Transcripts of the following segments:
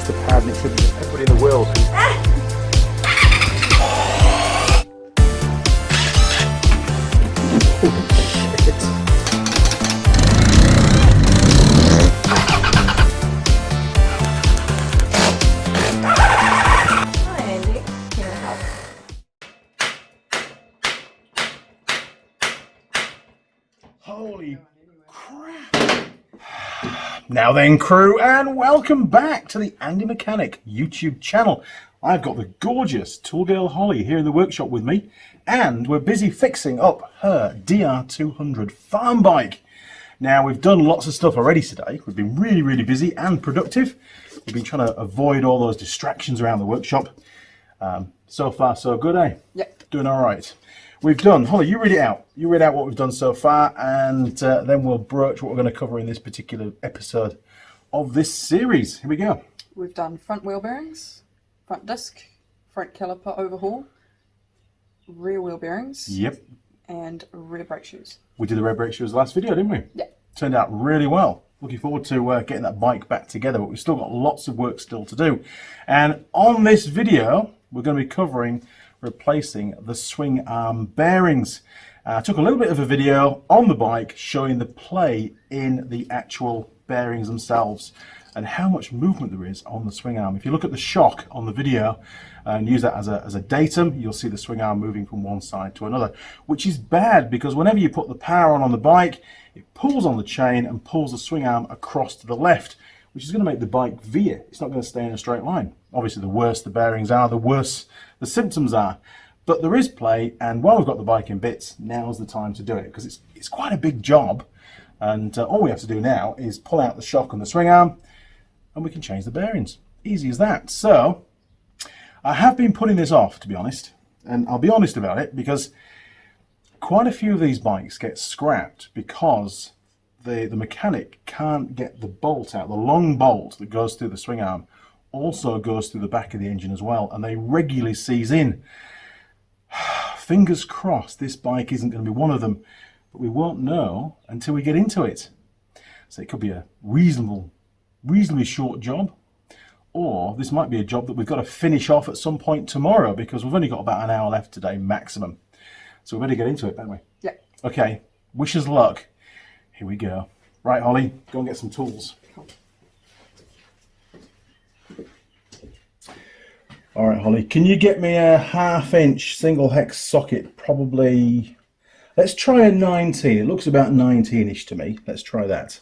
the pad and it triggers everybody in the world. Holy crap! Now then, crew, and welcome back to the Andy Mechanic YouTube channel. I've got the gorgeous Tool Girl Holley here in the workshop with me, and we're busy fixing up her DR200 farm bike. Now, we've done lots of stuff already today. We've been really busy and productive. We've been trying to avoid all those distractions around the workshop. So far, so good, eh? Yep. Doing all right. We've done, Holly, you read it out. You read out what we've done so far, and then we'll broach what we're going to cover in this particular episode of this series. Here we go. We've done front wheel bearings, front disc, front caliper overhaul, rear wheel bearings. Yep. And rear brake shoes. We did the rear brake shoes last video, didn't we? Yeah. Turned out really well. Looking forward to getting that bike back together, but we've still got lots of work still to do. And on this video, we're going to be covering replacing the swing arm bearings. I took a little bit of a video on the bike showing the play in the actual bearings themselves and how much movement there is on the swing arm. If you look at the shock on the video and use that as a datum, you'll see the swing arm moving from one side to another, which is bad because whenever you put the power on the bike, it pulls on the chain and pulls the swing arm across to the left, which is going to make the bike veer. It's not going to stay in a straight line. Obviously, the worse the bearings are, the worse the symptoms are. But there is play, and while we've got the bike in bits, now's the time to do it, because it's quite a big job. And all we have to do now is pull out the shock and the swing arm, and we can change the bearings. Easy as that. So, I have been putting this off, to be honest. And I'll be honest about it, because quite a few of these bikes get scrapped because the mechanic can't get the bolt out. The long bolt that goes through the swing arm also goes through the back of the engine as well, and they regularly seize in. Fingers crossed this bike isn't going to be one of them, but we won't know until we get into it. So it could be a reasonably short job, or this might be a job that we've got to finish off at some point tomorrow, because we've only got about an hour left today maximum. So we better get into it, don't we? Yeah. Okay, wish us luck. Here we go. Right, Holly, go and get some tools. Cool. All right, Holly, can you get me a 1/2-inch single hex socket? Probably, let's try a 19. It looks about 19-ish to me. Let's try that.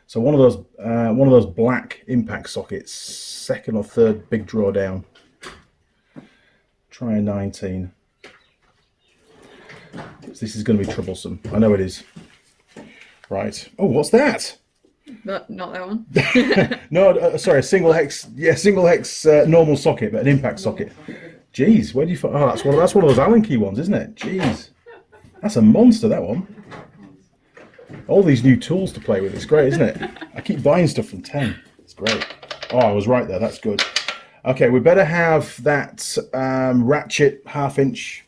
So one of those black impact sockets, second or third big draw down. Try a 19. This is going to be troublesome. I know it is. Right. Oh, what's that? Not that one. No, sorry, a single hex. Yeah, single hex normal socket, but an impact socket. Jeez, where do you find? Oh, that's one of those Allen key ones, isn't it? Jeez, that's a monster, that one. All these new tools to play with. It's great, isn't it? I keep buying stuff from 10. It's great. Oh, I was right there. That's good. Okay, we better have that ratchet 1/2-inch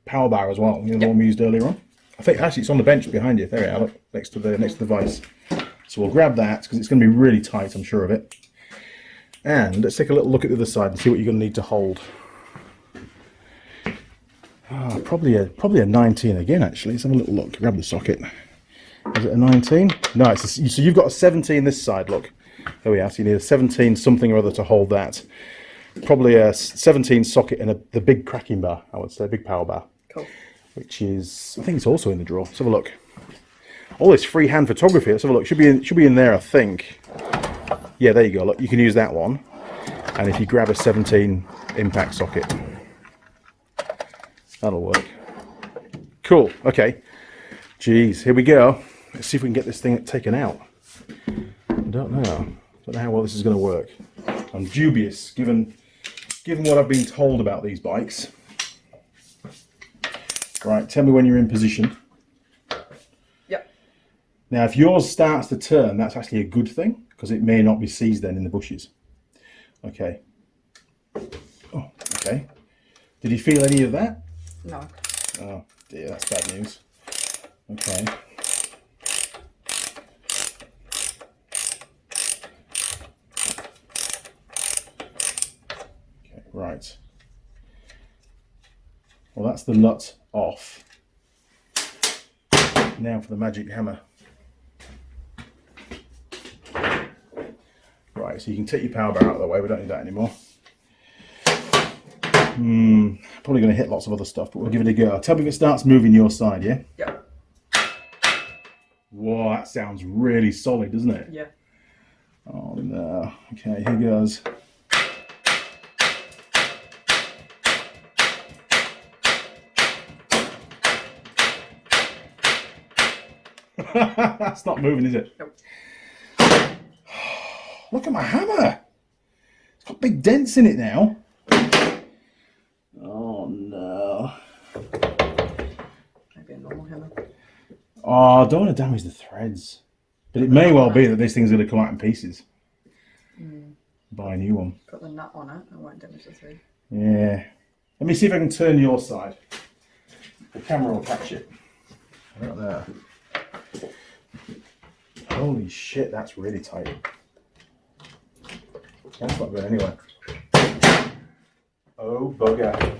power bar as well. You know, the one we used earlier on. I think actually it's on the bench behind you. There we are, look, next to the vise. So we'll grab that because it's going to be really tight, I'm sure of it. And let's take a little look at the other side and see what you're going to need to hold. Probably a 19 again. Actually, let's have a little look. Grab the socket. Is it a 19? No, so you've got a 17 this side. Look, there we are. So you need a 17 something or other to hold that. Probably a 17 socket and the big cracking bar. I would say, big power bar. Cool. Which is, I think it's also in the drawer. Let's have a look. All this freehand photography. Let's have a look. Should be in there, I think. Yeah, there you go. Look, you can use that one. And if you grab a 17 impact socket, that'll work. Cool. Okay. Jeez, here we go. Let's see if we can get this thing taken out. I don't know how well this is going to work. I'm dubious, given what I've been told about these bikes. Right, tell me when you're in position. Yep. Now, if yours starts to turn, that's actually a good thing, because it may not be seized then in the bushes. Okay. Oh, okay. Did you feel any of that? No. Oh dear, that's bad news. Okay. Right. Well, that's the nut off. Now for the magic hammer. Right, so you can take your power bar out of the way. We don't need that anymore. Probably going to hit lots of other stuff, but we'll give it a go. Tell me if it starts moving your side, yeah? Yeah. Whoa, that sounds really solid, doesn't it? Yeah. Oh no. Okay, here goes. That's not moving, is it? Nope. Look at my hammer. It's got big dents in it now. Oh no. Maybe a normal hammer. Oh, I don't want to damage the threads. But it may well be that this thing's going to come out in pieces. Buy a new one. Put the nut on it, it won't damage the thread. Yeah. Let me see if I can turn your side. The camera will catch it. Right there. Holy shit, that's really tight. That's not good anyway. Oh, bugger.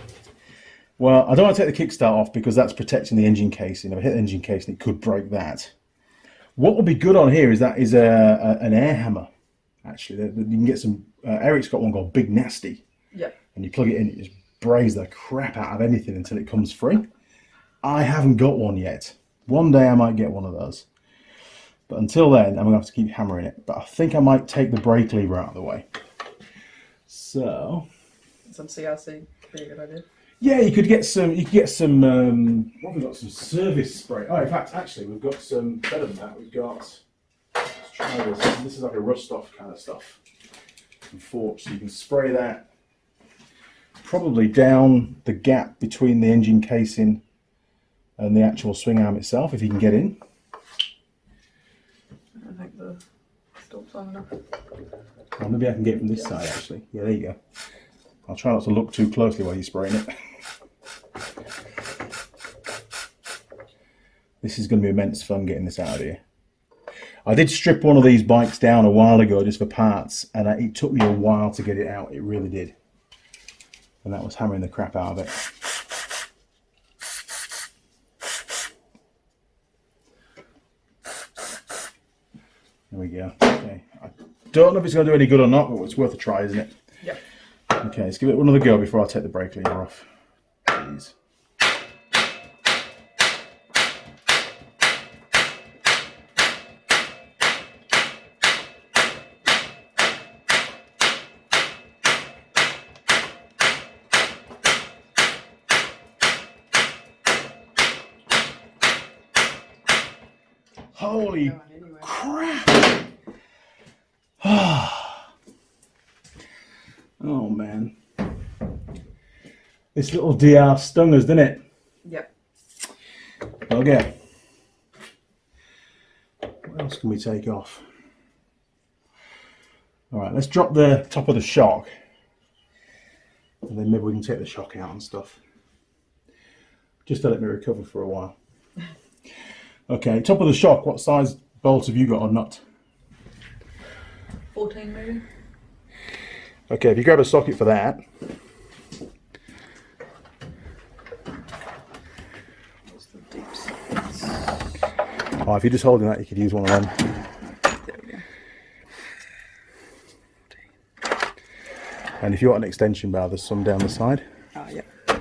Well, I don't want to take the kickstart off because that's protecting the engine casing. If I hit the engine casing, it could break that. What would be good on here is an air hammer. Actually, you can get some. Eric's got one called Big Nasty. Yeah. And you plug it in, it just brays the crap out of anything until it comes free. I haven't got one yet. One day I might get one of those. But until then, I'm going to have to keep hammering it. But I think I might take the brake lever out of the way. So. Some CRC could be a good idea. Yeah, you could get some. What have we got? Some service spray. Oh, in fact, actually, we've got some better than that. We've got. Let's try this. This is like a rust-off kind of stuff. Some forks. So you can spray that probably down the gap between the engine casing and the actual swing arm itself, if you can get in. I don't think the stalk's long enough. Well, maybe I can get it from this side, actually. Yeah, there you go. I'll try not to look too closely while you're spraying it. This is going to be immense fun getting this out of here. I did strip one of these bikes down a while ago just for parts, and it took me a while to get it out. It really did. And that was hammering the crap out of it. There we go. Okay. I don't know if it's going to do any good or not, but it's worth a try, isn't it? Yeah. Okay, let's give it another go before I take the brake lever off. Please. Holy crap! Oh man. This little DR stung us, didn't it? Yep. Okay. What else can we take off? Alright, let's drop the top of the shock. And then maybe we can take the shock out and stuff. Just to let me recover for a while. Okay, top of the shock, what size bolt have you got or nut? 14 maybe? Okay, if you grab a socket for that. What's the deep sockets? Oh, if you're just holding that, you could use one of them. There we go. And if you want an extension bar, there's some down the side. Yeah. Cool.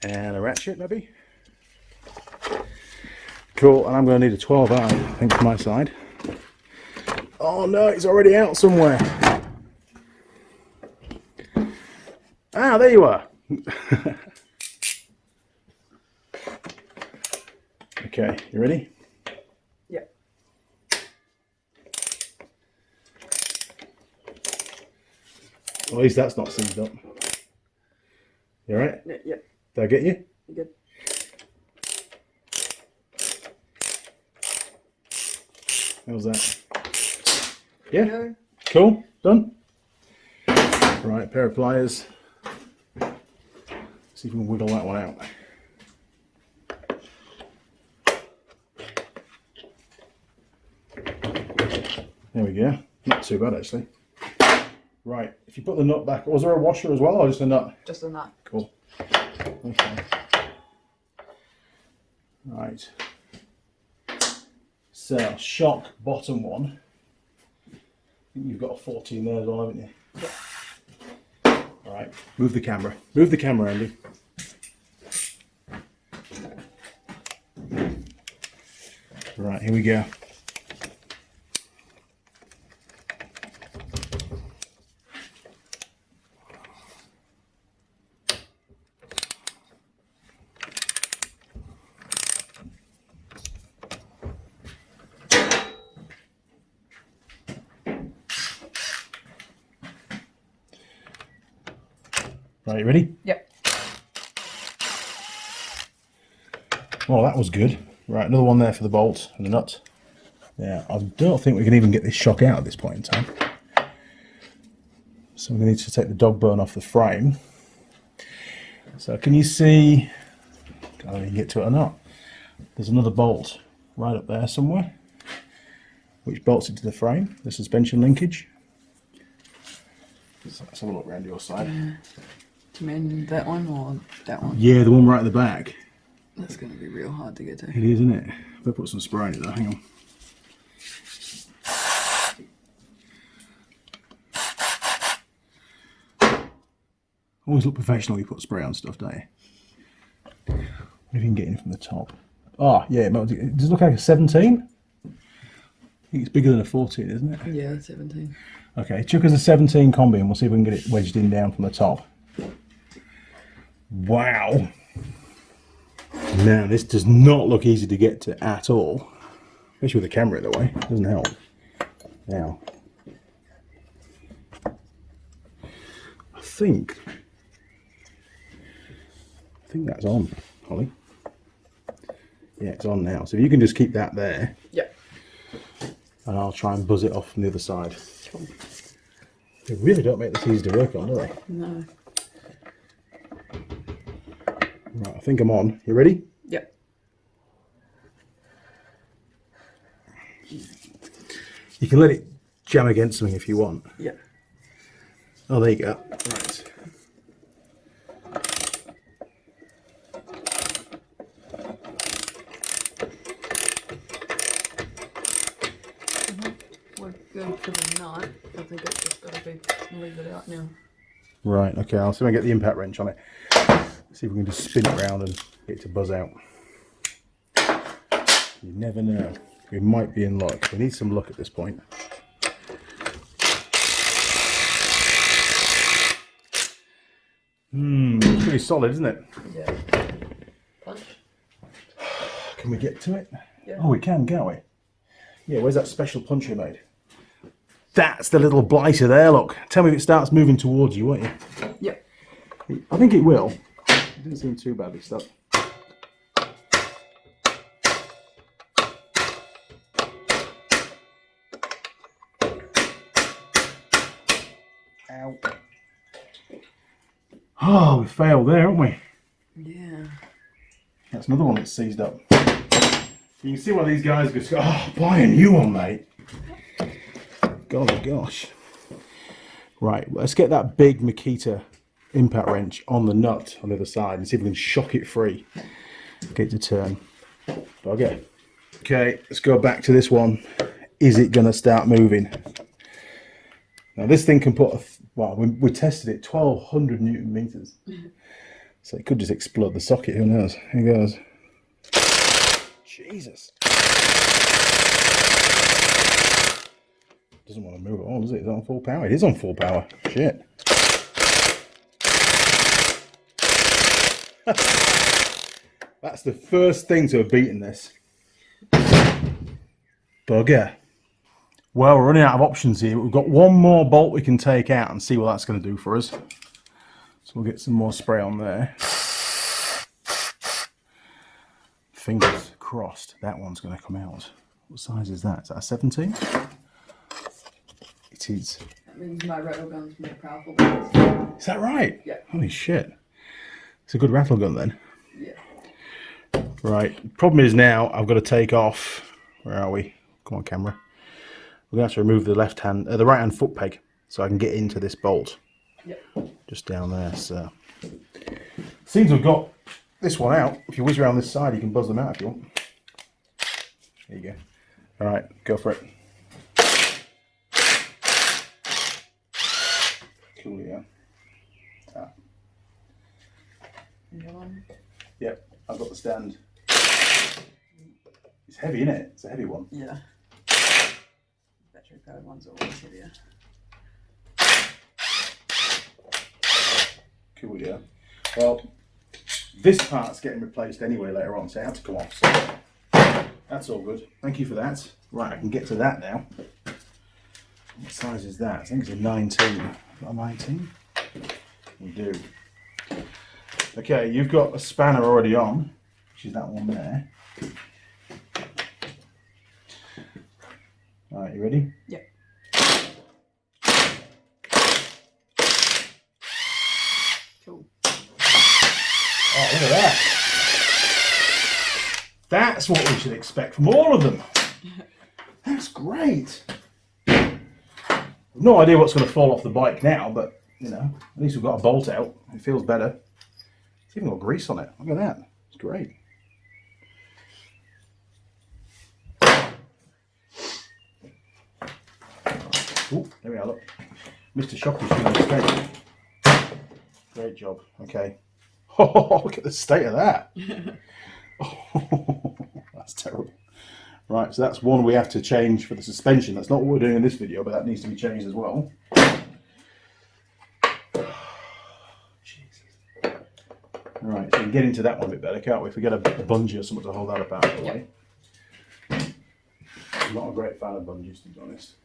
And a ratchet, maybe. Cool, and I'm going to need a 12 out, I think, for my side. Oh no, it's already out somewhere. Ah, there you are. Okay, you ready? Yeah. Well, at least that's not seized up. You alright? Yeah. Did I get you? You good? How's that? Yeah? Go. Cool? Done? Right, pair of pliers. See if we can wiggle that one out. There we go. Not too bad, actually. Right, if you put the nut back, was there a washer as well, or just a nut? Just a nut. Cool. Okay. Right. So, shock bottom one. I think you've got a 14 there as well, haven't you? Yeah. Right, move the camera. Move the camera, Andy. Right, here we go. Right, you ready? Yep. Well, that was good. Right, another one there for the bolt and the nut. Yeah, I don't think we can even get this shock out at this point in time. So we're going to need to take the dog bone off the frame. So can you see, I don't know if you can get to it or not, there's another bolt right up there somewhere, which bolts it to the frame, the suspension linkage. So let's have a look around your side. Do you mean that one or that one? Yeah, the one right at the back. That's going to be real hard to get to. It is, isn't it? We'll put some spray in it though, hang on. Always look professional when you put spray on stuff, don't you? What if you can get in from the top? Oh, yeah, does it look like a 17? I think it's bigger than a 14, isn't it? Yeah, 17. Okay, chuck us a 17 combi and we'll see if we can get it wedged in down from the top. Wow. Now, this does not look easy to get to at all. Especially with the camera in the way. It doesn't help. Now, I think that's on, Holly. Yeah, it's on now. So if you can just keep that there. Yep. And I'll try and buzz it off from the other side. Cool. They really don't make this easy to work on, do they? No. Right, I think I'm on. You ready? Yep. You can let it jam against something if you want. Yep. Oh, there you go. Right. We're good for the nut. I think it's just got to be leave it out now. Right, okay, I'll see if I can get the impact wrench on it. See if we can just spin it around and get it to buzz out. You never know. We might be in luck. We need some luck at this point. Pretty solid, isn't it? Yeah. Punch? Can we get to it? Yeah. Oh, we can, can't we? Yeah, where's that special punch you made? That's the little blighter there, look. Tell me if it starts moving towards you, won't you? Yep. I think it will. It didn't seem too badly stuck. Ow. Oh, we failed there, haven't we? Yeah. That's another one that's seized up. You can see why these guys go, oh, buy a new one, mate. God, gosh. Right, let's get that big Makita impact wrench on the nut on the other side and see if we can shock it free. Get it to turn. Okay. Okay, let's go back to this one. Is it going to start moving? Now this thing can put, well, we tested it, 1200 Newton meters. So it could just explode the socket, who knows? Here goes. Jesus. Doesn't want to move at all, does it? It's on full power. It is on full power. Shit. That's the first thing to have beaten this. Bugger. Well, we're running out of options here, but we've got one more bolt we can take out and see what that's going to do for us. So we'll get some more spray on there. Fingers crossed that one's going to come out. What size is that? Is that a 17? It is. That means my rattle gun's more powerful than this. Is that right? Yeah. Holy shit. It's a good rattle gun then. Yeah. Right. Problem is now I've got to take off. Where are we? Come on, camera. We're going to have to remove the right hand foot peg. so I can get into this bolt. Yep. Just down there. So seems we've got this one out. If you whiz around this side, you can buzz them out if you want. There you go. All right, go for it. Cool, yeah. Ah. Yep, I've got the stand. It's heavy, isn't it? It's a heavy one. Yeah. Battery powered ones are always heavier. Cool, yeah. Well, this part's getting replaced anyway later on, so it had to come off. So that's all good. Thank you for that. Right, I can get to that now. What size is that? I think it's a 19. Got a 19? We do. Okay, you've got a spanner already on, which is that one there. All right, you ready? Yep. Cool. Oh, look at that. That's what we should expect from all of them. That's great. No idea what's going to fall off the bike now, but you know, at least we've got a bolt out. It feels better. It's even got grease on it. Look at that. It's great. Oh, there we are, look. Mr. Shoppy's going to escape. Great job. Okay. Oh, look at the state of that. Oh, that's terrible. Right, so that's one we have to change for the suspension. That's not what we're doing in this video, but that needs to be changed as well. Jesus. Right, so we can get into that one a bit better, can't we? If we get a bungee or something to hold that up out of the way. I'm not a great fan of bungees, to be honest.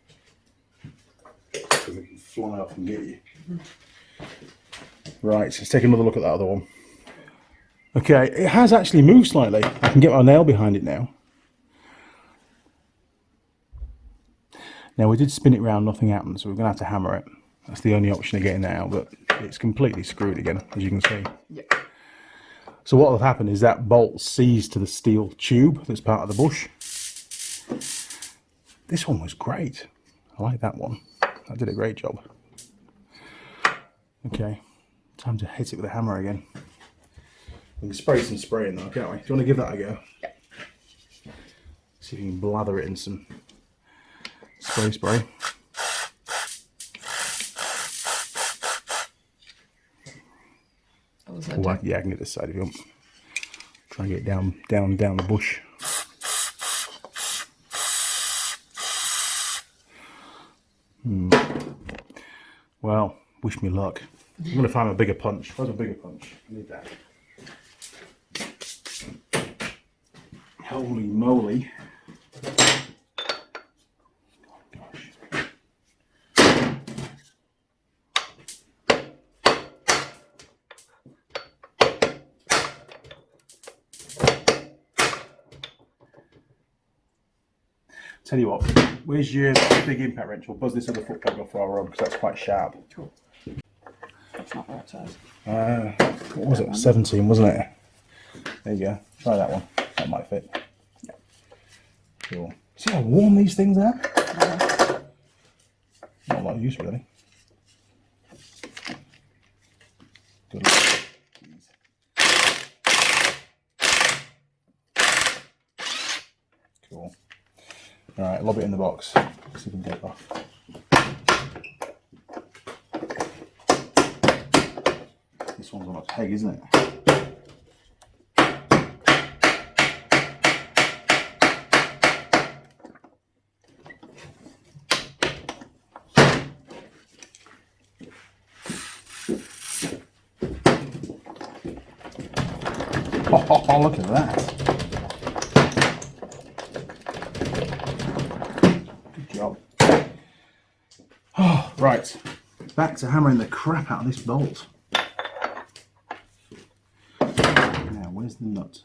Because they can fly off and get you. Right, so let's take another look at that other one. Okay, it has actually moved slightly. I can get my nail behind it now. Now we did spin it round, nothing happened, so we're going to have to hammer it. That's the only option of getting that out, but it's completely screwed again, as you can see. Yep. So what will happen is that bolt seized to the steel tube that's part of the bush. This one was great. I like that one. That did a great job. Okay, time to hit it with a hammer again. We can spray some spray in though, can't we? Do you want to give that a go? Yep. See if you can blather it in some spray. Oh, yeah, I can get this side if you want. Try and get down the bush. Well, wish me luck. I'm going to find a bigger punch. Where's a bigger punch? I need that. Holy moly. Tell you what, where's your big impact wrench? We'll buzz this other foot plug off our rod because that's quite sharp. Cool. That's not the right size. What was it? 17, wasn't it? There you go. Try that one. That might fit. Yep. Cool. See how warm these things are? Not a lot of use really. Good luck. Cool. Alright, lob it in the box. See if we can get it off. This one's on a peg, isn't it? Oh, look at that. Good job. Oh, right. Back to hammering the crap out of this bolt. Now, where's the nut?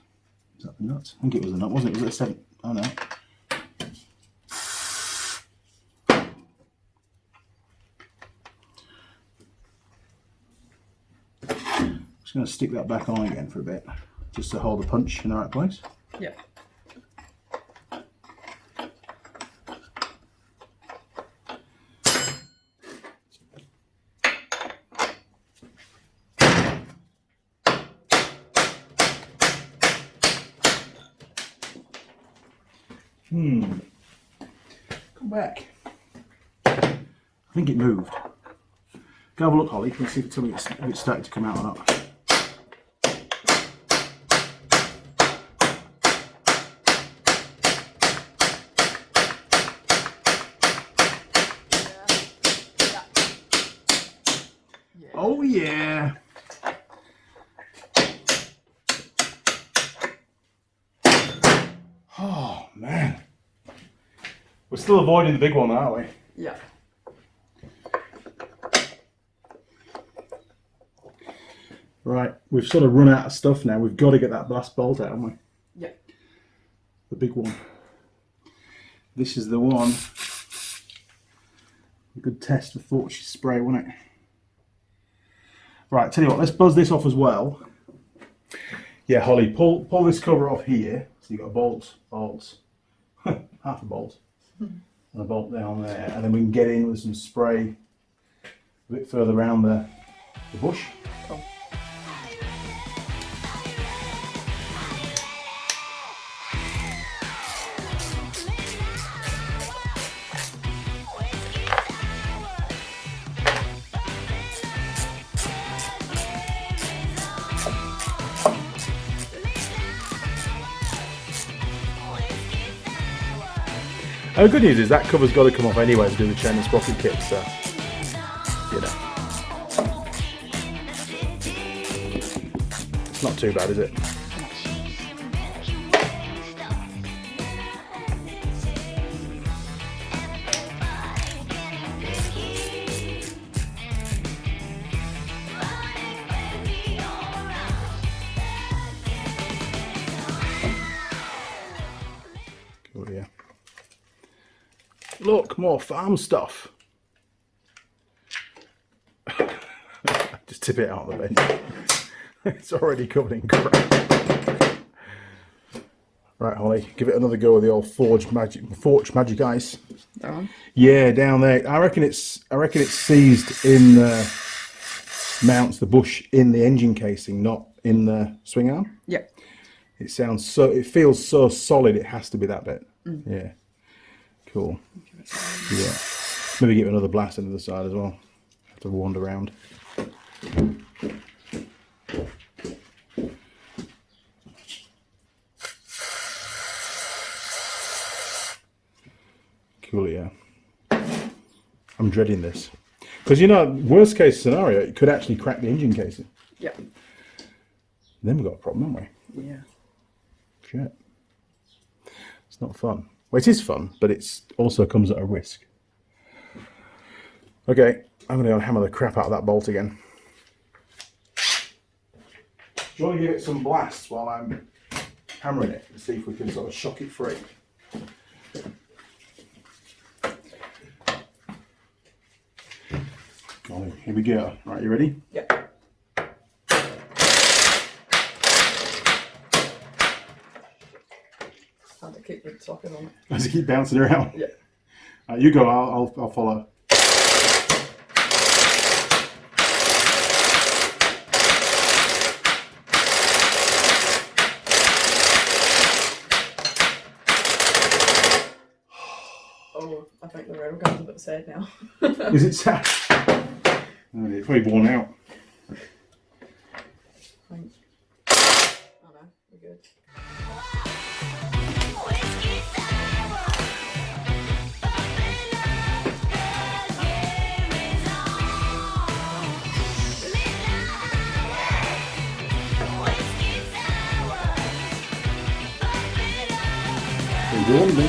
Is that the nut? I think it was the nut, wasn't it? Was it a 7? Oh, no. Just going to stick that back on again for a bit, just to hold the punch in the right place. Yeah. Come back. I think it moved. Go have a look, Holly. Can you see if it's started to come out or not? Oh yeah. Oh man. We're still avoiding the big one, aren't we? Yeah. Right, we've sort of run out of stuff now. We've got to get that last bolt out, haven't we? Yeah. The big one. This is the one. A good test for Fortune spray, wasn't it? Right, tell you what, let's buzz this off as well. Yeah, Holly, pull this cover off here. So you've got a bolts, half a bolt, and a bolt down there, and then we can get in with some spray a bit further around the bush. Cool. The good news is that cover's got to come off anyway to do the chain and sprocket kit, so you know. It's not too bad, is it? Oh yeah. Look, more farm stuff. Just tip it out of the bed. It's already covered in crap. Right, Holly, give it another go with the old Forge Magic Ice. That one? Yeah, down there. I reckon it's seized in the mounts, the bush in the engine casing, not in the swing arm. Yeah. It feels so solid. It has to be that bit. Yeah. Cool. Yeah. Maybe give it another blast into the side as well. Have to wander around. Cool, yeah. I'm dreading this. Because, you know, worst case scenario, it could actually crack the engine casing. Yeah. Then we've got a problem, haven't we? Yeah. Shit. It's not fun. Well, it is fun, but it also comes at a risk. Okay, I'm going to hammer the crap out of that bolt again. Do you want to give it some blasts while I'm hammering it to see if we can sort of shock it free? Golly, here we go. Right, you ready? Yeah. Hard to keep the socket on it. Does it keep bouncing around? Yeah. You go, I'll follow. Oh, I think the rail gun's a bit sad now. Is it sad? Oh, it's probably worn out. Oh no, we're good. Warm me.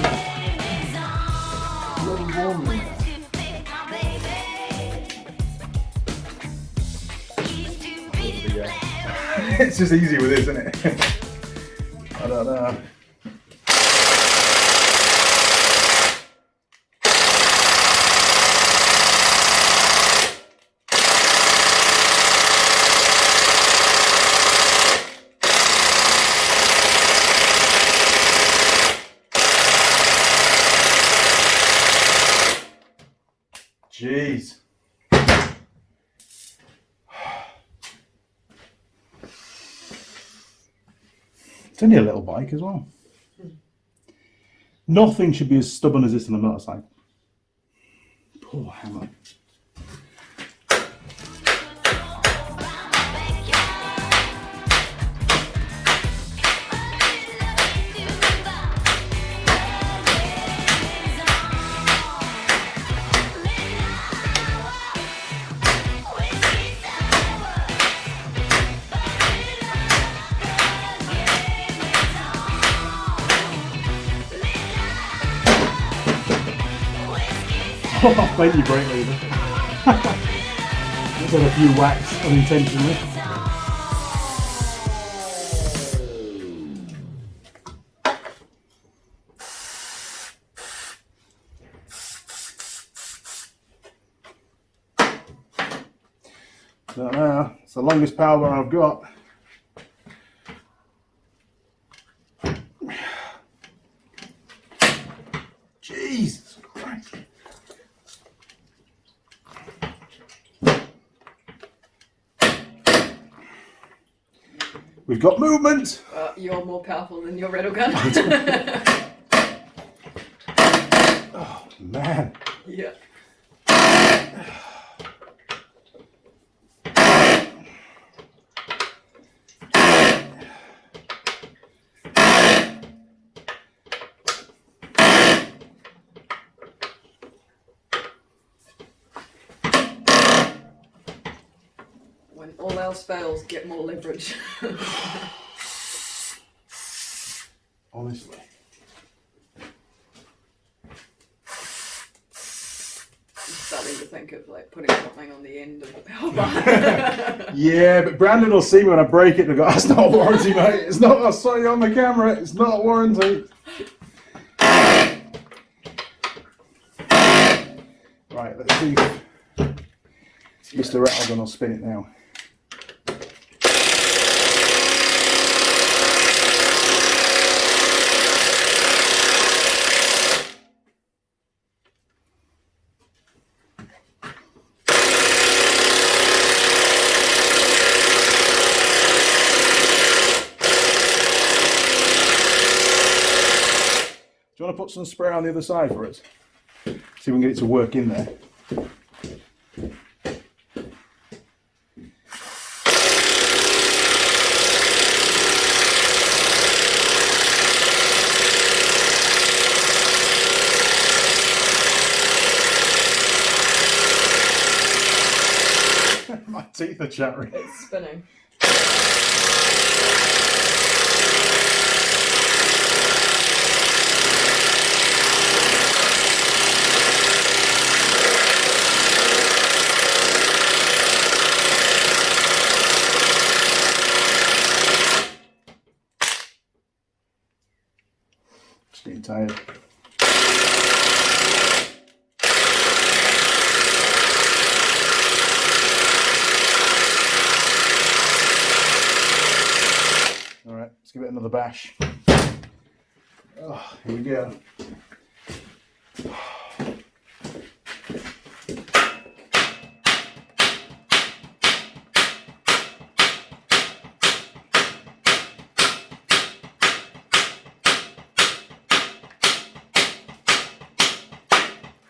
Warm me. It's just easy with this, isn't it? I don't know. Jeez. It's only a little bike as well. Nothing should be as stubborn as this on a motorcycle. Poor hammer. Oh, thank you, brake leader. Just had a few whacks unintentionally. So now, it's the longest power bar I've got. Jesus Christ. We've got movement. You're more powerful than your rattle gun. Oh man. Yeah. When all else fails, get more leverage. Honestly. I'm starting to think of like putting something on the end of the power bar. Yeah, but Brandon will see me when I break it and go, that's not a warranty, mate. It's not, I saw you on the camera, it's not a warranty. Right, let's see if Mr. Rattlegun will spin it now. Do you want to put some spray on the other side for us? See if we can get it to work in there. My teeth are chattering. It's spinning. Just getting tired. Alright, let's give it another bash. Oh, here we go.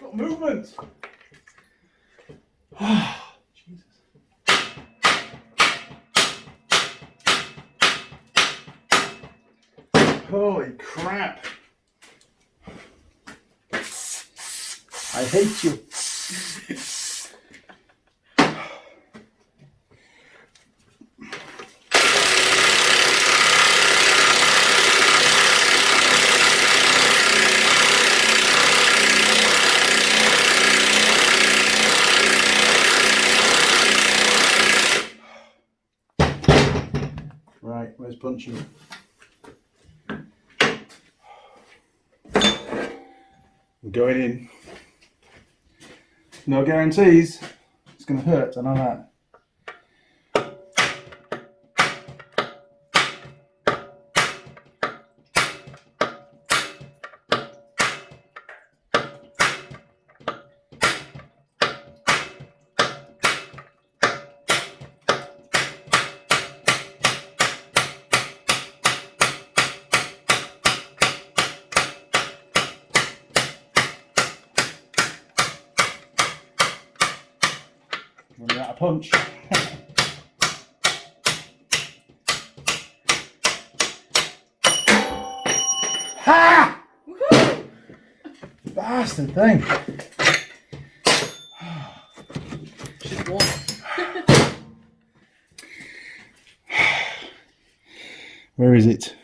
Got movement. Oh, Jesus. Holy crap. I hate you. Right, where's punching? I'm going in. No guarantees. It's going to hurt, I know that. Running out of punch. Ha! Woohoo! Bastard thing. She's warm. Where is it?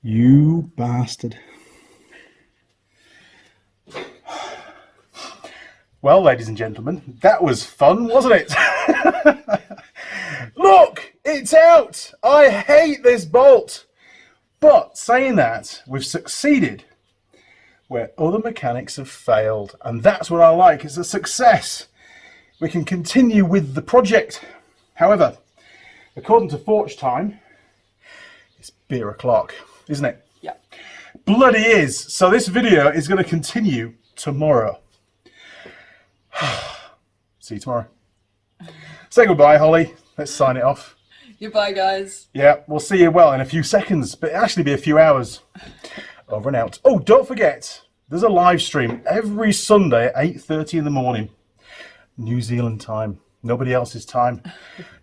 You bastard. Well, ladies and gentlemen, that was fun, wasn't it? Look, it's out. I hate this bolt. But saying that, we've succeeded where other mechanics have failed. And that's what I like. It's a success. We can continue with the project. However, according to Forge Time, it's beer o'clock, isn't it? Yeah. Bloody is. So this video is going to continue tomorrow. See you tomorrow. Say goodbye, Holly. Let's sign it off. Goodbye, guys. Yeah, we'll see you well in a few seconds, but it'll actually be a few hours. Over and out. Oh, don't forget, there's a live stream every Sunday at 8:30 in the morning. New Zealand time. Nobody else's time.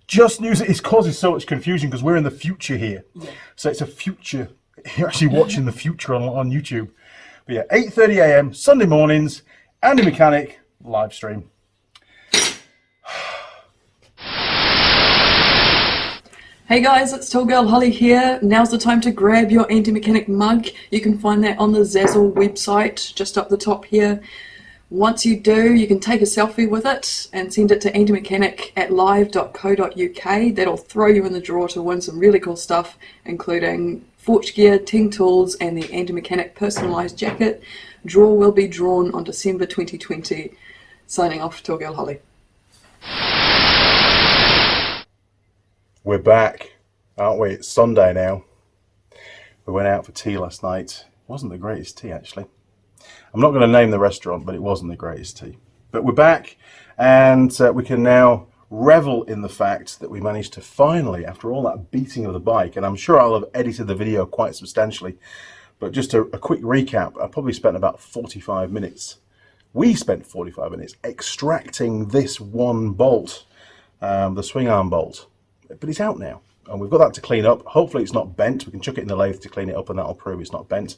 Just New Zealand. It's causing so much confusion because we're in the future here. Yeah. So it's a future. You're actually watching the future on YouTube. But yeah, 8:30 a.m. Sunday mornings, Andy Mechanic live stream. Hey guys, it's Tool Girl Holley here. Now's the time to grab your anti-mechanic mug. You can find that on the Zazzle website, just up the top here. Once you do, you can take a selfie with it and send it to antimechanic@live.co.uk. That'll throw you in the draw to win some really cool stuff, including Forge gear, Ting tools, and the anti-mechanic personalised jacket. Draw will be drawn on December 2020. Signing off, Tool Girl Holley. We're back, aren't we? It's Sunday now. We went out for tea last night. It wasn't the greatest tea, actually. I'm not going to name the restaurant, but it wasn't the greatest tea. But we're back, and we can now revel in the fact that we managed to finally, after all that beating of the bike, and I'm sure I'll have edited the video quite substantially, but just a quick recap, I probably spent about 45 minutes. We spent 45 minutes extracting this one bolt, the swing arm bolt. But it's out now, and we've got that to clean up. Hopefully it's not bent. We can chuck it in the lathe to clean it up, and that'll prove it's not bent.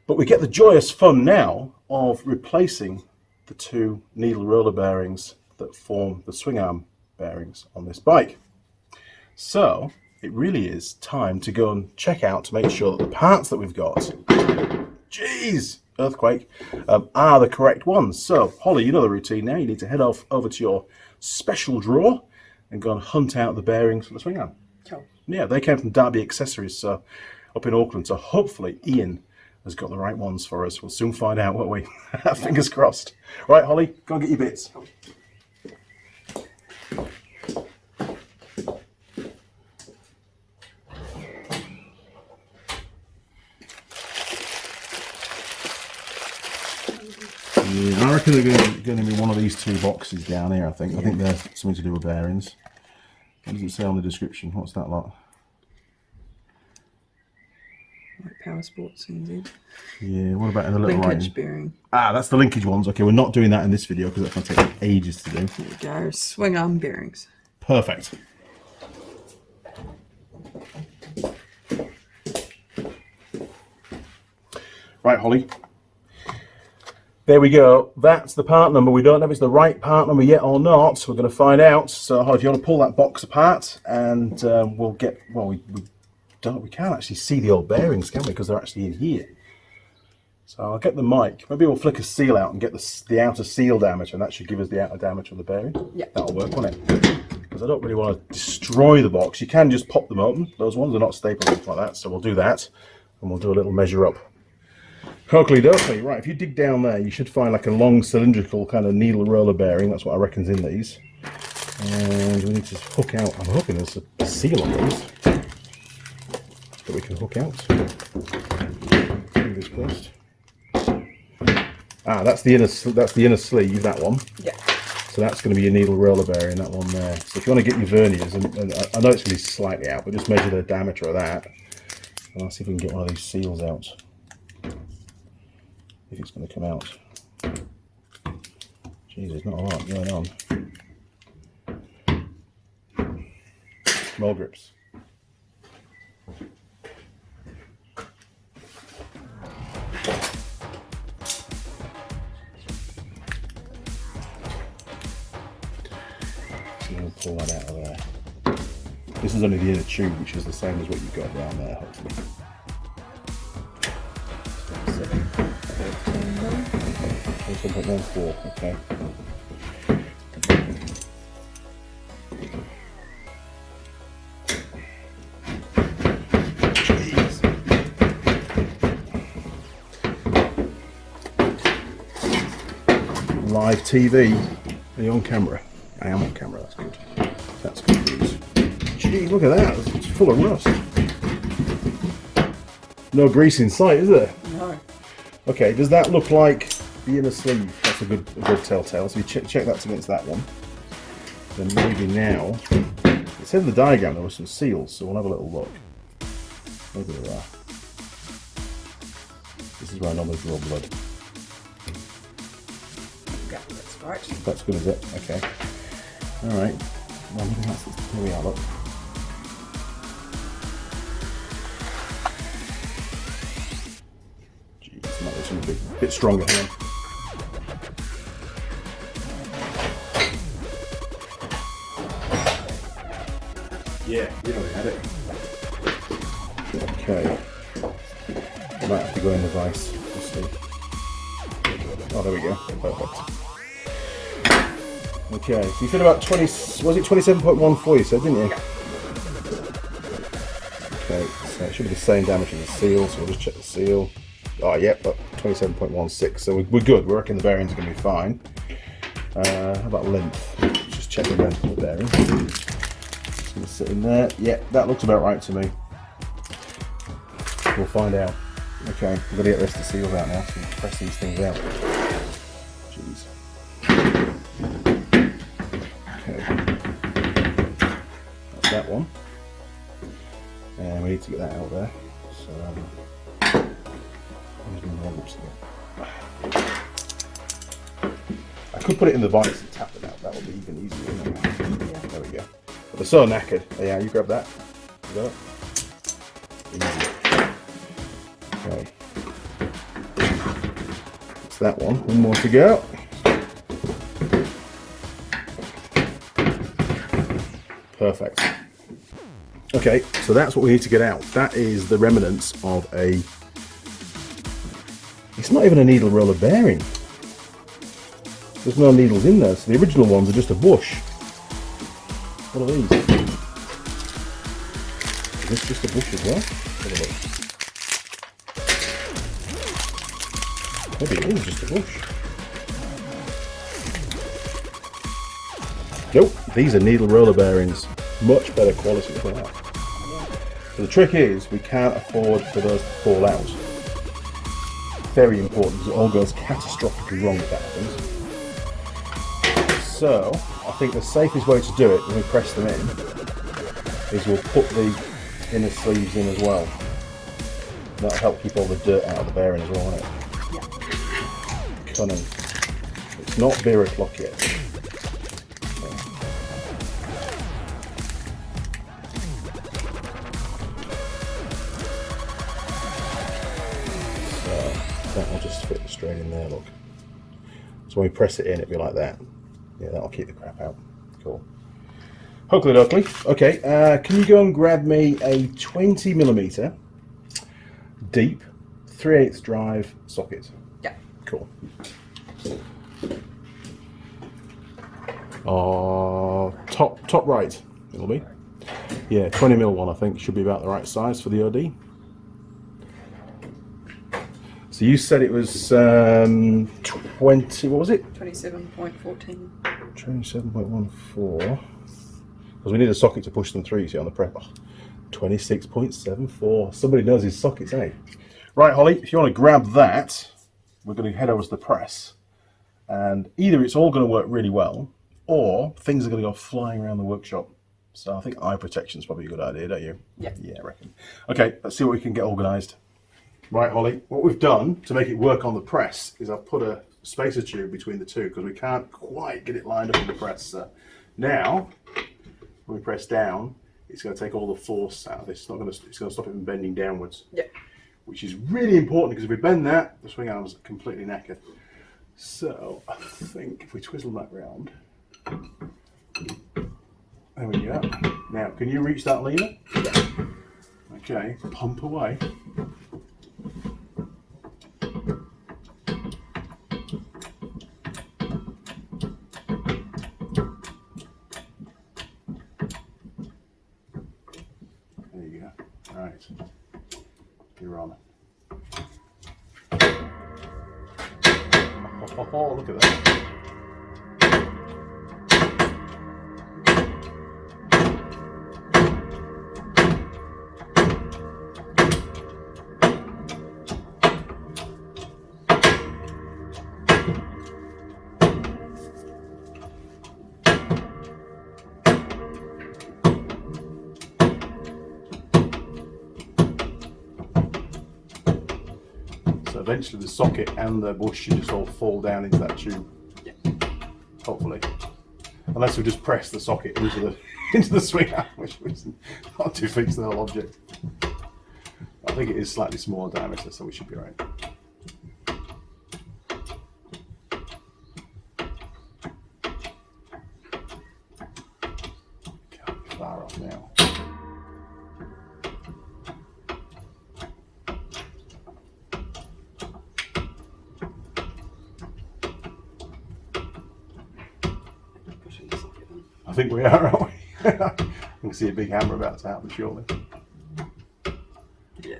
But we get the joyous fun now of replacing the two needle roller bearings that form the swing arm bearings on this bike. So it really is time to go and check out to make sure that the parts that we've got, jeez, earthquake, are the correct ones. So Holly, you know the routine now. You need to head off over to your special drawer and go and hunt out the bearings for the swing arm. Cool. Yeah, they came from Derby Accessories, so up in Auckland. So hopefully Ian has got the right ones for us. We'll soon find out, won't we? Fingers crossed. Right, Holly, go and get your bits. Yeah, I reckon they're going to be one of these two boxes down here, I think. I think they're something to do with bearings. What does it say on the description? What's that lot? Like Power Sports NZ. Yeah, what about in the little Linkage writing? bearing. Ah, that's the linkage ones. Okay, we're not doing that in this video because that's going to take ages to do. There we go. Swing arm bearings. Perfect. Right, Holly. There we go. That's the part number. We don't know if it's the right part number yet or not. We're going to find out. So, Holly, if you want to pull that box apart, and we'll get. Well, we can't actually see the old bearings, can we? Because they're actually in here. So I'll get the mic. Maybe we'll flick a seal out and get the outer seal diameter, and that should give us the outer diameter of the bearing. Yeah, that'll work, won't it? Because I don't really want to destroy the box. You can just pop them open. Those ones are not stapled like that. So we'll do that, and we'll do a little measure up. Oakley dokley. Right, if you dig down there, you should find like a long cylindrical kind of needle roller bearing. That's what I reckon's in these. And we need to hook out. I'm hoping there's a seal on these that we can hook out. Fingers crossed. Ah, that's the inner sleeve. That one. Yeah. So that's going to be your needle roller bearing. That one there. So if you want to get your verniers, and I know it's going to be slightly out, but just measure the diameter of that, and I'll see if we can get one of these seals out. If it's going to come out. Jeez, there's not a lot going on. Roll grips. So we'll pull that out of there. This is only the inner tube, which is the same as what you've got around there, hopefully. 27.14, okay. Live TV. Are you on camera? I am on camera, that's good. That's good news. Gee, look at that, it's full of rust. No grease in sight, is there? No. Okay, does that look like the inner sleeve? That's a good telltale. So you check that against that one. Then maybe now, it said in the diagram there were some seals, so we'll have a little look. Maybe there are. This is where I normally draw blood. Yeah, that's right. That's good, is it? Okay. Alright. Well, maybe that's it. Here we are, look. Jeez, might be something a bit stronger here. Yeah, you know we had it. Okay. I might have to go in the vise. We'll see. Oh, there we go. Perfect. Okay, so you said about 20, was it 27.14 you said, didn't you? Okay, so it should be the same damage as the seal, so we'll just check the seal. Oh, yep, but 27.16, so we're good. We reckon the bearings are going to be fine. How about length? Let's just check the length of the bearing. It's going to sit in there. Yep, that looks about right to me. We'll find out. Okay, we've got to get the rest of the seals out now, so we can press these things out. Jeez. Okay. That's that one. And we need to get that out there. So, I could put it in the vise and tap it out. That would be even easier. Wouldn't it? Yeah. There we go. But they're so knackered. Yeah, you grab that. You got it? Easy. Okay. That's that one. One more to go. Perfect. Okay, so that's what we need to get out. That is the remnants of a... It's not even a needle roller bearing. There's no needles in there, so the original ones are just a bush. What are these? Is this just a bush as well? Maybe it is just a bush. Nope, these are needle roller bearings. Much better quality than that. So the trick is, we can't afford for those to fall out. Very important, because it all goes catastrophically wrong if that happens. So, I think the safest way to do it when we press them in is we'll put the inner sleeves in as well. That'll help keep all the dirt out of the bearing as well, won't it? Yeah. Cunning. It's not beer o'clock yet. That will just fit straight in there, look. So when we press it in, it'll be like that. Yeah, that'll keep the crap out. Cool. Hokey dokey. Okay, can you go and grab me a 20mm deep 3/8 drive socket? Yeah. Cool. Top right, it'll be. Yeah, 20mm one I think should be about the right size for the OD. So you said it was 20, what was it? 27.14. 27.14. Because we need a socket to push them through, you see, on the prep. Oh, 26.74. Somebody knows his sockets, eh? Right, Holly, if you want to grab that, we're going to head over to the press. And either it's all going to work really well, or things are going to go flying around the workshop. So I think eye protection is probably a good idea, don't you? Yeah. Yeah, I reckon. Okay, let's see what we can get organised. Right, Holly, what we've done to make it work on the press is I've put a spacer tube between the two because we can't quite get it lined up in the press. So now, when we press down, it's going to take all the force out of this. It's not going to. It's going to stop it from bending downwards. Yeah. Which is really important because if we bend that, the swing arm's completely knackered. So I think if we twizzle that round, there we go. Now, can you reach that lever? Yeah. Okay, pump away. There you go. All right, you're on. Oh, look at that. So eventually the socket and the bush should just all fall down into that tube. Yeah. Hopefully. Unless we just press the socket into the into the swing arm, which not to fix the whole object. I think it is slightly smaller diameter, so we should be right. Can't be far off now. I think we are, aren't we? I can see a big hammer about to happen shortly. Yeah,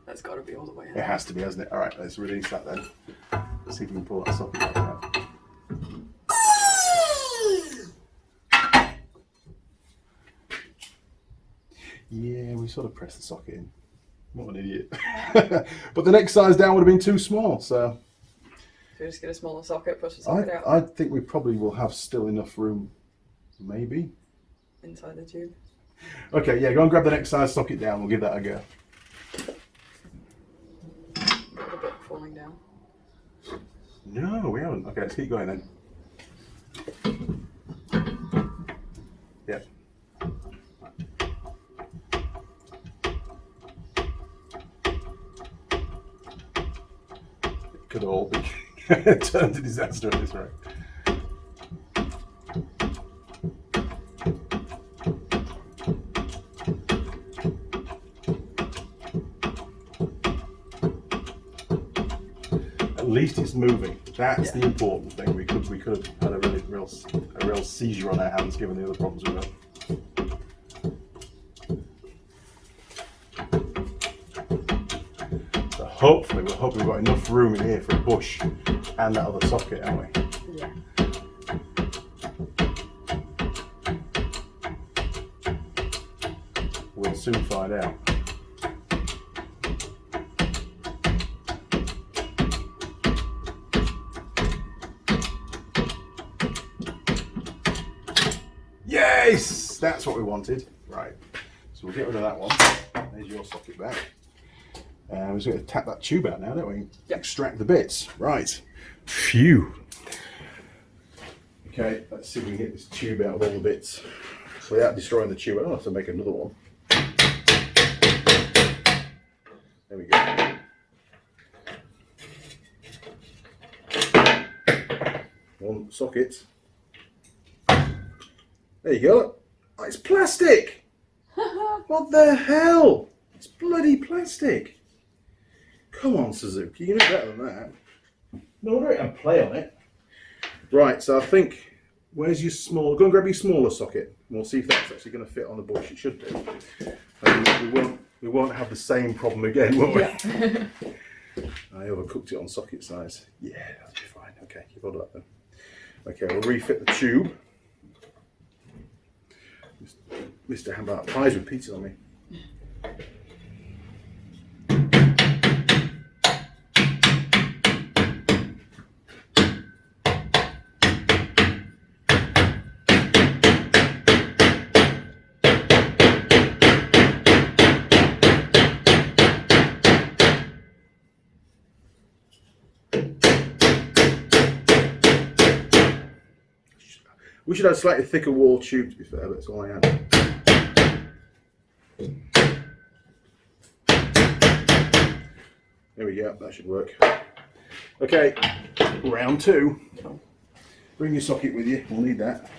that's got to be all the way out. It has to be, hasn't it? All right, let's release that then. Let's see if we can pull that socket back out. Yeah, we sort of pressed the socket in. What an idiot. But the next size down would have been too small, so... So just get a smaller socket, push the socket out. I think we probably will have still enough room, maybe. Inside the tube. Okay, yeah, go and grab the next size socket down. We'll give that a go. Got a bit falling down. No, we haven't. Okay, let's keep going then. Yep. It could all be turned to disaster at this rate. At least it's moving. That's the important thing. We could have had a real seizure on our hands given the other problems we've had. So hopefully we're hoping we've got enough room in here for a bush and that other socket, haven't we? Yeah. We'll soon find out. Yes! That's what we wanted. Right. So we'll get rid of that one. There's your socket back. We're just going to tap that tube out now, don't we? Yep. Extract the bits. Right. Phew. Okay, let's see if we can get this tube out with all the bits. So without destroying the tube, I don't have to make another one. There we go. One socket. There you go. Oh, it's plastic! What the hell? It's bloody plastic. Come on, Suzuki, you know better than that. No, wonder it and play on it. Right, so I think, where's your small, go and grab your smaller socket. And we'll see if that's actually going to fit on the bush. It should do. And we won't have the same problem again, will we? Yeah. I overcooked it on socket size. Yeah, that'll be fine. Okay, keep hold of that then. Okay, we'll refit the tube. Mr. Hamburger pies with pizza on me. We should have slightly thicker wall tube to be fair, but that's all I had. There we go, that should work. Okay, round 2. Bring your socket with you, we'll need that.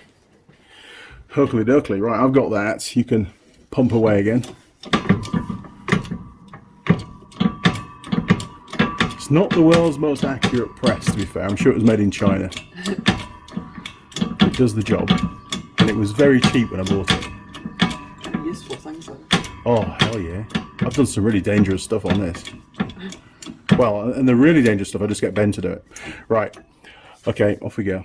Hokey dokey, right, I've got that. You can pump away again. It's not the world's most accurate press, to be fair. I'm sure it was made in China. It does the job. And it was very cheap when I bought it. Useful things though. Oh, hell yeah. I've done some really dangerous stuff on this. Well, and the really dangerous stuff, I just get Ben to do it. Right. Okay, off we go.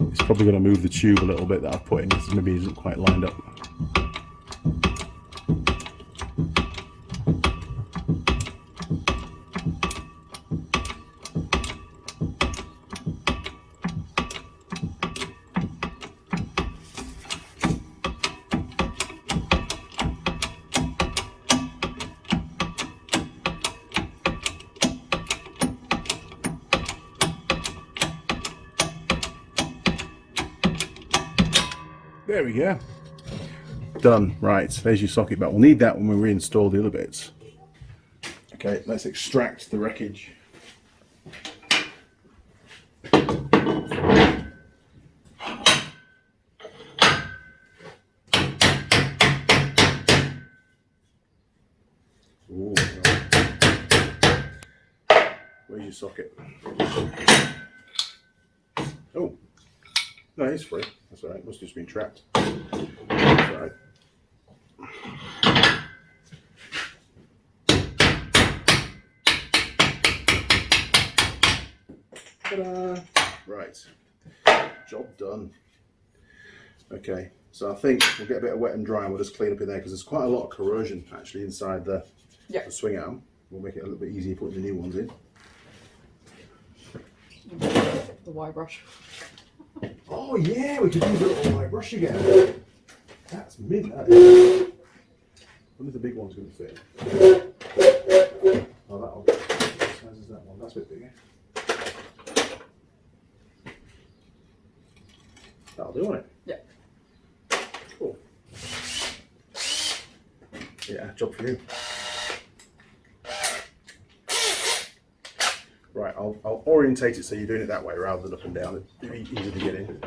It's probably going to move the tube a little bit that I've put in, because maybe it isn't quite lined up. There we go. Done. Right, there's your socket back. We'll need that when we reinstall the other bits. Okay, let's extract the wreckage. Ooh, right. Where's your socket? Oh. No, it's free. That's all right. Must have just been trapped. That's all right. Ta-da! Right. Job done. Okay. So I think we'll get a bit of wet and dry and we'll just clean up in there because there's quite a lot of corrosion actually inside the swing arm. We'll make it a little bit easier putting the new ones in. The wire brush. Oh yeah, we could use a little white brush again. That's mint, that is. I wonder if the big one's going to fit. Oh, that'll be. What size is that one? That's a bit bigger. That'll do, won't it? Yeah. Cool. Yeah, job for you. Right, I'll orientate it so you're doing it that way rather than up and down. It'd be easy to get in.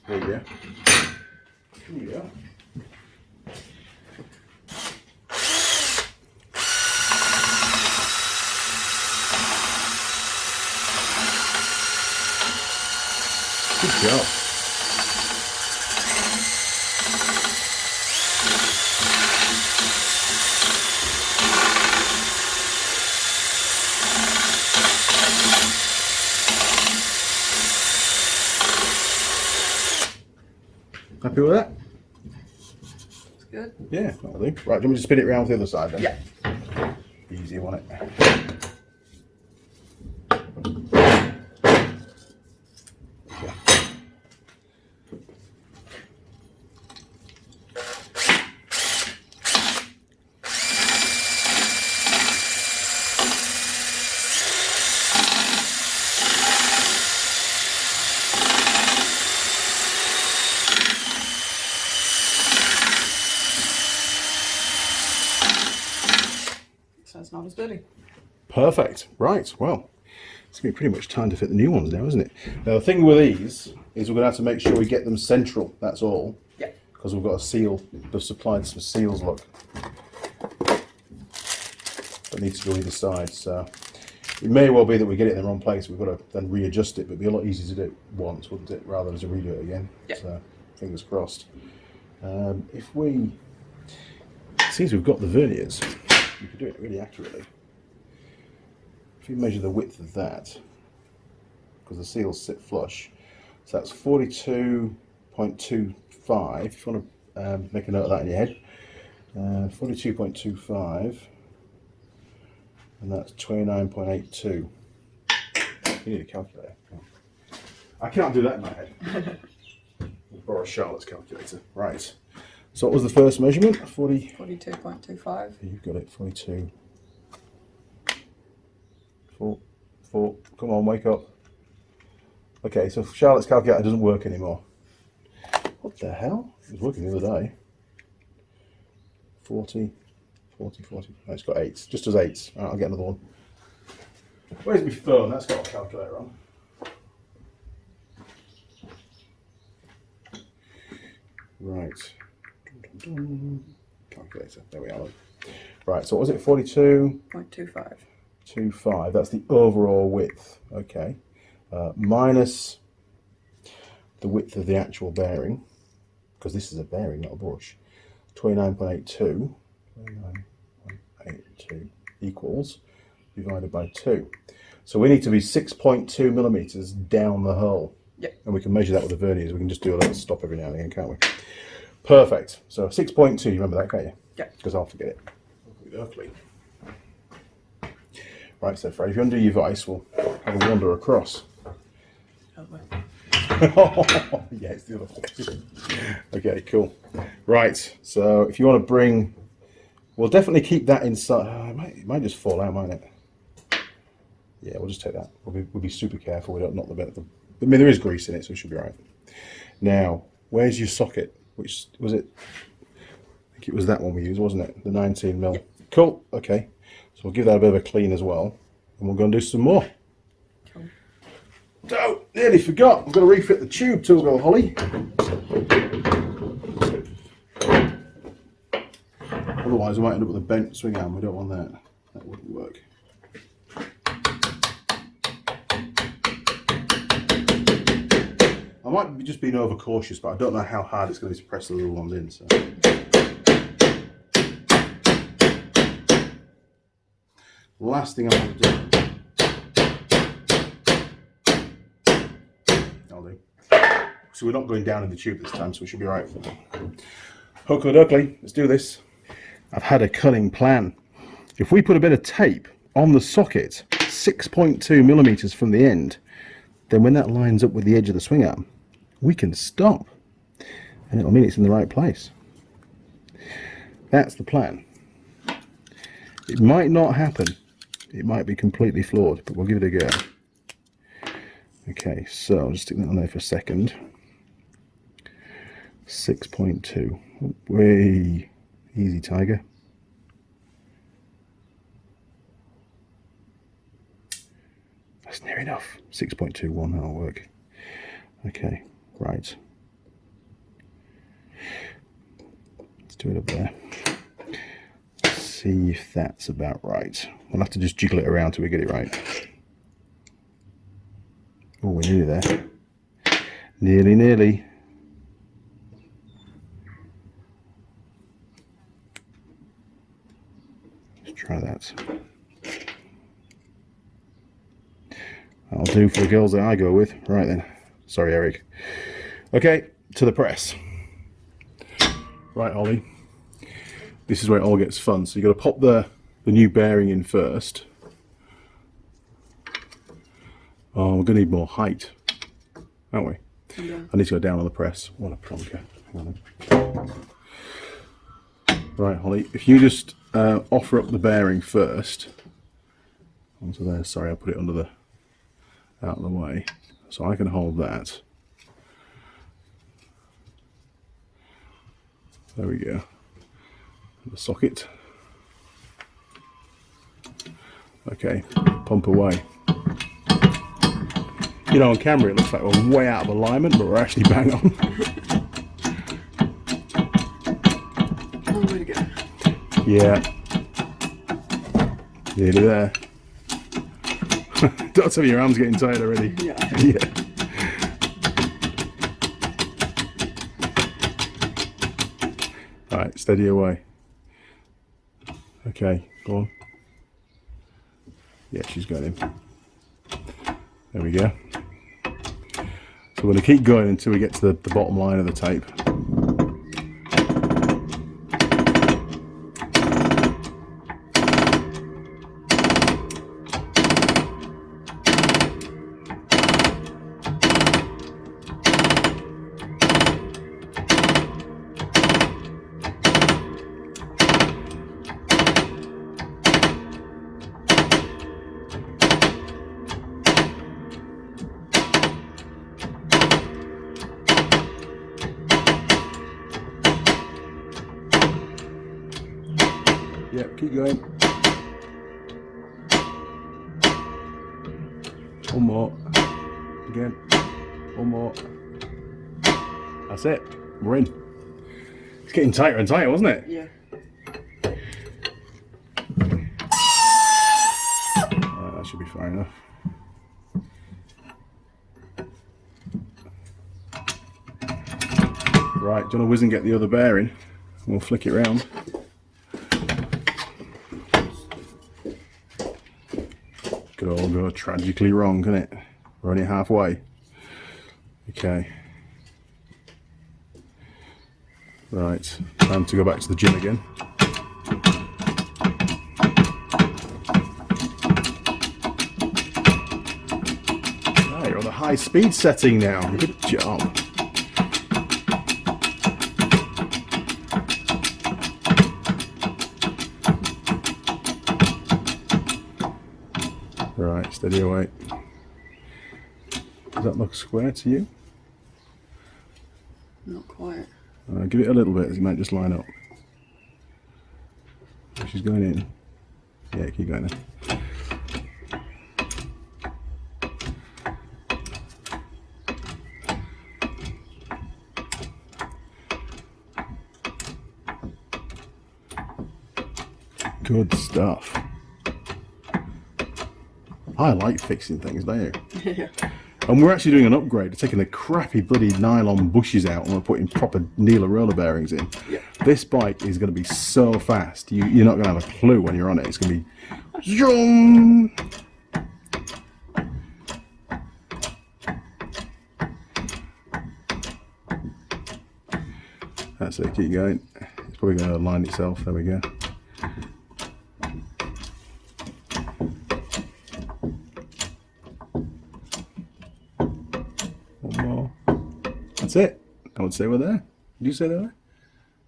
There you go. There you go. Good job. Happy with that? It's good. Yeah, that'll do. Right, do you want me to spin it around to the other side then? Yeah. Easy, won't it? So it's not as dirty. Perfect. Right, well, it's going to be pretty much time to fit the new ones now, isn't it? Now, the thing with these is we're going to have to make sure we get them central, that's all. Yeah. Because we've got a seal, they've supplied some seals, look. That needs to go either side, so it may well be that we get it in the wrong place. We've got to then readjust it, but it'd be a lot easier to do it once, wouldn't it, rather than to redo it again. Yeah. So, fingers crossed. If we, it seems we've got the verniers, we can do it really accurately. If you measure the width of that, because the seals sit flush, so that's 42.25. If you want to make a note of that in your head. 42.25, and that's 29.82. You need a calculator. I can't do that in my head. We'll borrow Charlotte's calculator. Right. So what was the first measurement? 42.25. You've got it. 42. 4. Come on, wake up. Okay, so Charlotte's calculator doesn't work anymore. What the hell? It was working the other day. 40. Oh, it's got 8s. Just as 8s. Right, I'll get another one. Where's my phone? That's got a calculator on. Right. Calculator. There we are. Right, so what was it? 42.25. 25. That's the overall width. Okay. Minus the width of the actual bearing, because this is a bearing, not a brush. 29.82. 29.82 equals divided by 2. So we need to be 6.2 millimeters down the hole. Yep. And we can measure that with the verniers. We can just do a little stop every now and again, can't we? Perfect. So 6.2, you remember that, can't you? Yeah. Because I'll forget it. Right, so Fred, if you undo your vice, we'll have a wander across. Yeah, it's the other way. Okay, cool. Right, so if you want to bring, we'll definitely keep that inside. It might just fall out, mightn't it? Yeah, we'll just take that. We'll be super careful. We don't knock the bit. I mean, there is grease in it, so it should be right. Now, where's your socket? Which was it? I think it was that one we used, wasn't it? The 19mm. Yep. Cool. Okay. So we'll give that a bit of a clean as well, and we'll go and do some more. Cool. So, nearly forgot. I've got to refit the tube, Tool Girl Holley. Otherwise, we might end up with a bent swing arm. We don't want that. That wouldn't work. I might be just being overcautious, but I don't know how hard it's going to be to press the little ones in. So. Last thing I want to do. I'll do. So we're not going down in the tube this time, so we should be right for them. Hokey dokey, let's do this. I've had a cunning plan. If we put a bit of tape on the socket, 6.2 millimeters from the end, then when that lines up with the edge of the swing arm, we can stop. And it'll mean it's in the right place. That's the plan. It might not happen. It might be completely flawed, but we'll give it a go. Okay, so I'll just stick that on there for a second. 6.2. Way easy, tiger. That's near enough. 6.21, that'll work. Okay, right. Let's do it up there. See if that's about right. We'll have to just jiggle it around till we get it right. Oh, we're nearly there. Nearly. Let's try that. That'll do for the girls that I go with. Right then. Sorry, Eric. Okay, to the press. Right, Ollie. This is where it all gets fun. So you've got to pop the new bearing in first. Oh, we're going to need more height, aren't we? Yeah. I need to go down on the press. What a plonker. Hang on. Right, Holly, if you just offer up the bearing first. Onto there. Sorry, I put it under the out of the way. So I can hold that. There we go. The socket. Okay, pump away. You know, on camera it looks like we're way out of alignment, but we're actually bang on. Long way to go. Yeah. Nearly there. Don't tell me your arm's getting tired already. Yeah. Yeah. Alright, steady away. Okay, go on. Yeah, she's got him. There we go. So we're going to keep going until we get to the bottom line of the tape. Yep, keep going. One more. Again. One more. That's it. We're in. It's getting tighter and tighter, wasn't it? Yeah. That should be fine enough. Right, do you want to whiz and get the other bearing? We'll flick it round. Could all go tragically wrong, couldn't it? We're only halfway. Okay. Right, time to go back to the gym again. Ah, you're on the high speed setting now. Good job. Right, steady away. Does that look square to you? Not quite. Give it a little bit, as it might just line up. She's going in. Yeah, keep going then. Good stuff. I like fixing things, don't you? Yeah. And we're actually doing an upgrade. We're taking the crappy bloody nylon bushes out and we're putting proper Needler roller bearings in. Yeah. This bike is going to be so fast. You're not going to have a clue when you're on it. It's going to be... Zoom! That's it. Keep going. It's probably going to align itself. There we go. That's it. I would say we're there. Did you say they're there?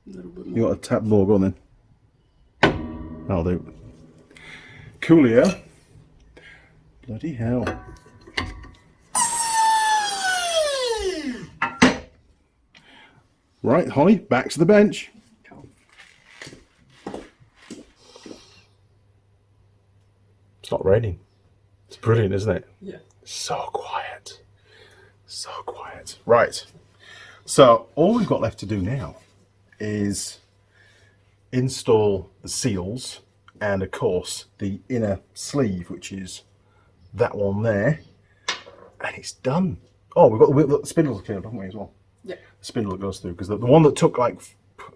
A little bit more. You got a tap more, go on then. I'll do. Coolio. Bloody hell. Right, Holly, back to the bench. Cool. It's not raining. It's brilliant, isn't it? Yeah. So quiet. So quiet. Right. So all we've got left to do now is install the seals and of course the inner sleeve, which is that one there, and it's done. Oh, we've got the spindle to clean up, haven't we, as well? Yeah. The spindle that goes through, because the one that took like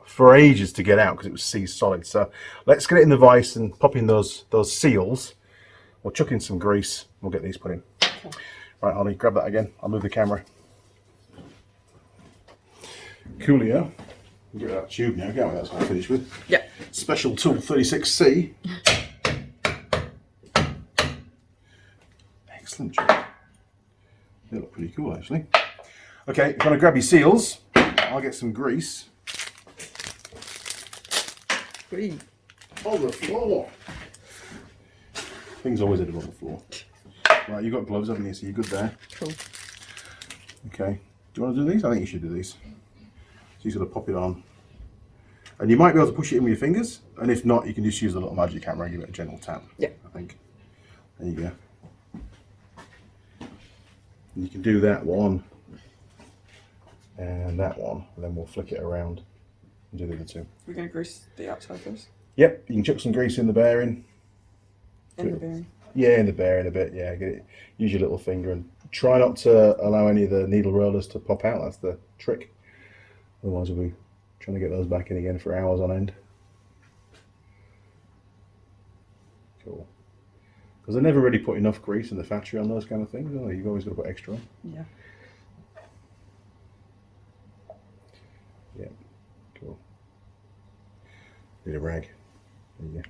for ages to get out because it was C solid. So let's get it in the vise and pop in those seals. We'll chuck in some grease. We'll get these put in. Okay. Right, Holly, grab that again. I'll move the camera. Coolio. We'll get that tube now, can't we? That's what I finished with. Yeah. Special Tool 36C. Excellent job. They look pretty cool, actually. Okay, you're going to grab your seals. I'll get some grease. Whee. On the floor. Things always end up on the floor. Right, you've got gloves, haven't you? So you're good there. Cool. Okay. Do you want to do these? I think you should do these. So you're going to pop it on. And you might be able to push it in with your fingers. And if not, you can just use the little magic hammer and give it a gentle tap. Yeah. I think. There you go. And you can do that one. And that one. And then we'll flick it around and do the other two. We're going to grease the outside first. Yep. You can chuck some grease in the bearing. And the bearing. Yeah, in the bearing a bit. Yeah, get it. Use your little finger and try not to allow any of the needle rollers to pop out. That's the trick. Otherwise, we'll be trying to get those back in again for hours on end. Cool. Because I never really put enough grease in the factory on those kind of things. You've always got to put extra on. Yeah. Yeah. Cool. Need a rag. There you go.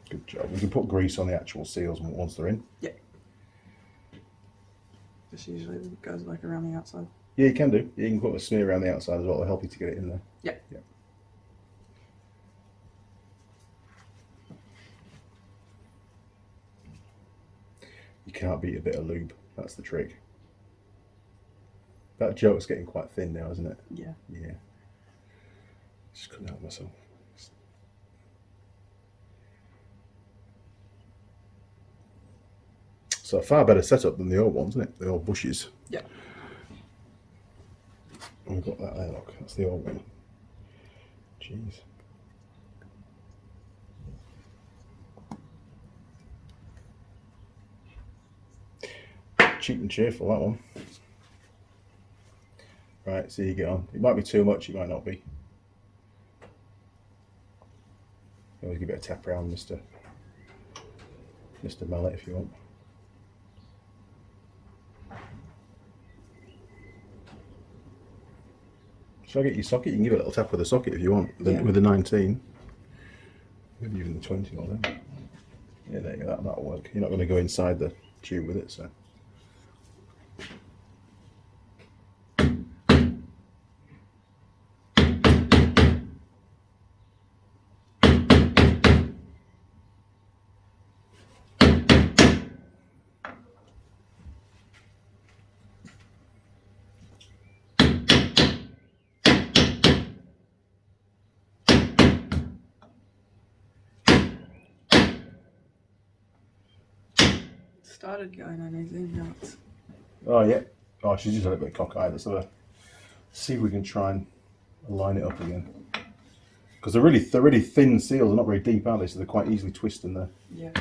Good job. We can put grease on the actual seals once they're in. Yeah. Just usually goes like around the outside. Yeah, you can do. You can put a smear around the outside as well to help you to get it in there. Yeah. Yeah. You can't beat a bit of lube. That's the trick. That joke's getting quite thin now, isn't it? Yeah. Yeah. Just couldn't help myself. So a far better setup than the old ones, isn't it? The old bushes. Yeah. And we've got that there, look. That's the old one. Jeez. Cheap and cheerful, that one. Right, see you get on. It might be too much, it might not be. Always give it a tap around, Mr. Mallet, if you want. Shall I get your socket? You can give it a little tap with the socket if you want, with the 19. Maybe even the 20 or then. Yeah, there you go, that'll work. You're not going to go inside the tube with it, so. Started going uneasy, now it's... Oh yeah. Oh, she's just a little bit cockeyed. Let's have a see if we can try and line it up again. Because they're really thin seals. They're not very deep, are they? So they're quite easily twisting there. Yeah.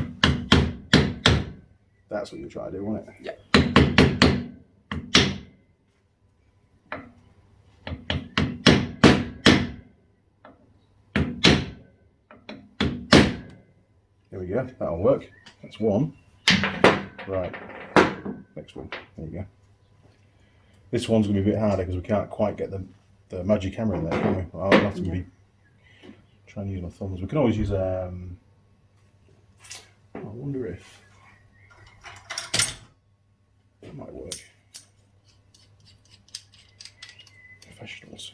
That's what you're trying to do, wasn't it? Yeah. There we go. That'll work. That's one. Right. Next one. There you go. This one's going to be a bit harder because we can't quite get the magic hammer in there, can we? I'll have to be trying to use my thumbs. We can always use I wonder if that might work. Professionals.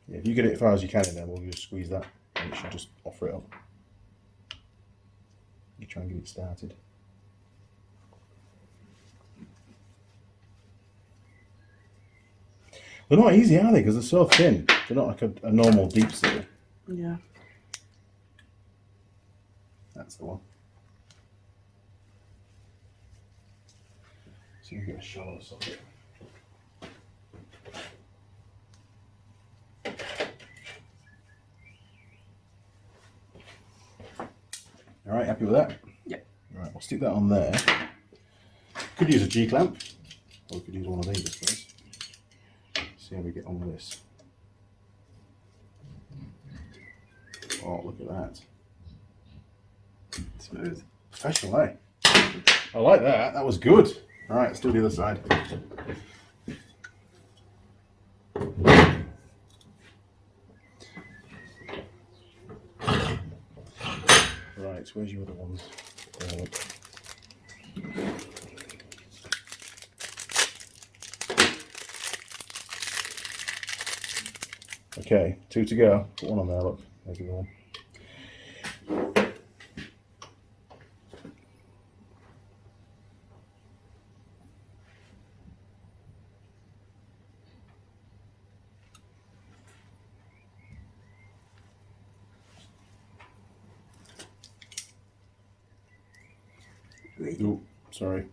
Yeah, if you get it as far as you can in there, we'll just squeeze that and it should just offer it up. You try and get it started. They're not easy, are they? Because they're so thin. They're not like a normal deep seal. Yeah. That's the one. So you can get a shot of socket. All right, happy with that? Yep. All right, we'll stick that on there. Could use a G-clamp, or we could use one of these, I suppose. See how we get on with this. Oh, look at that. Smooth. Professional, eh? I like that. That was good. All right, let's do the other side. Right, so where's your other ones? Okay, 2 to go. Put one on there, look. There's the other one. Oh, sorry.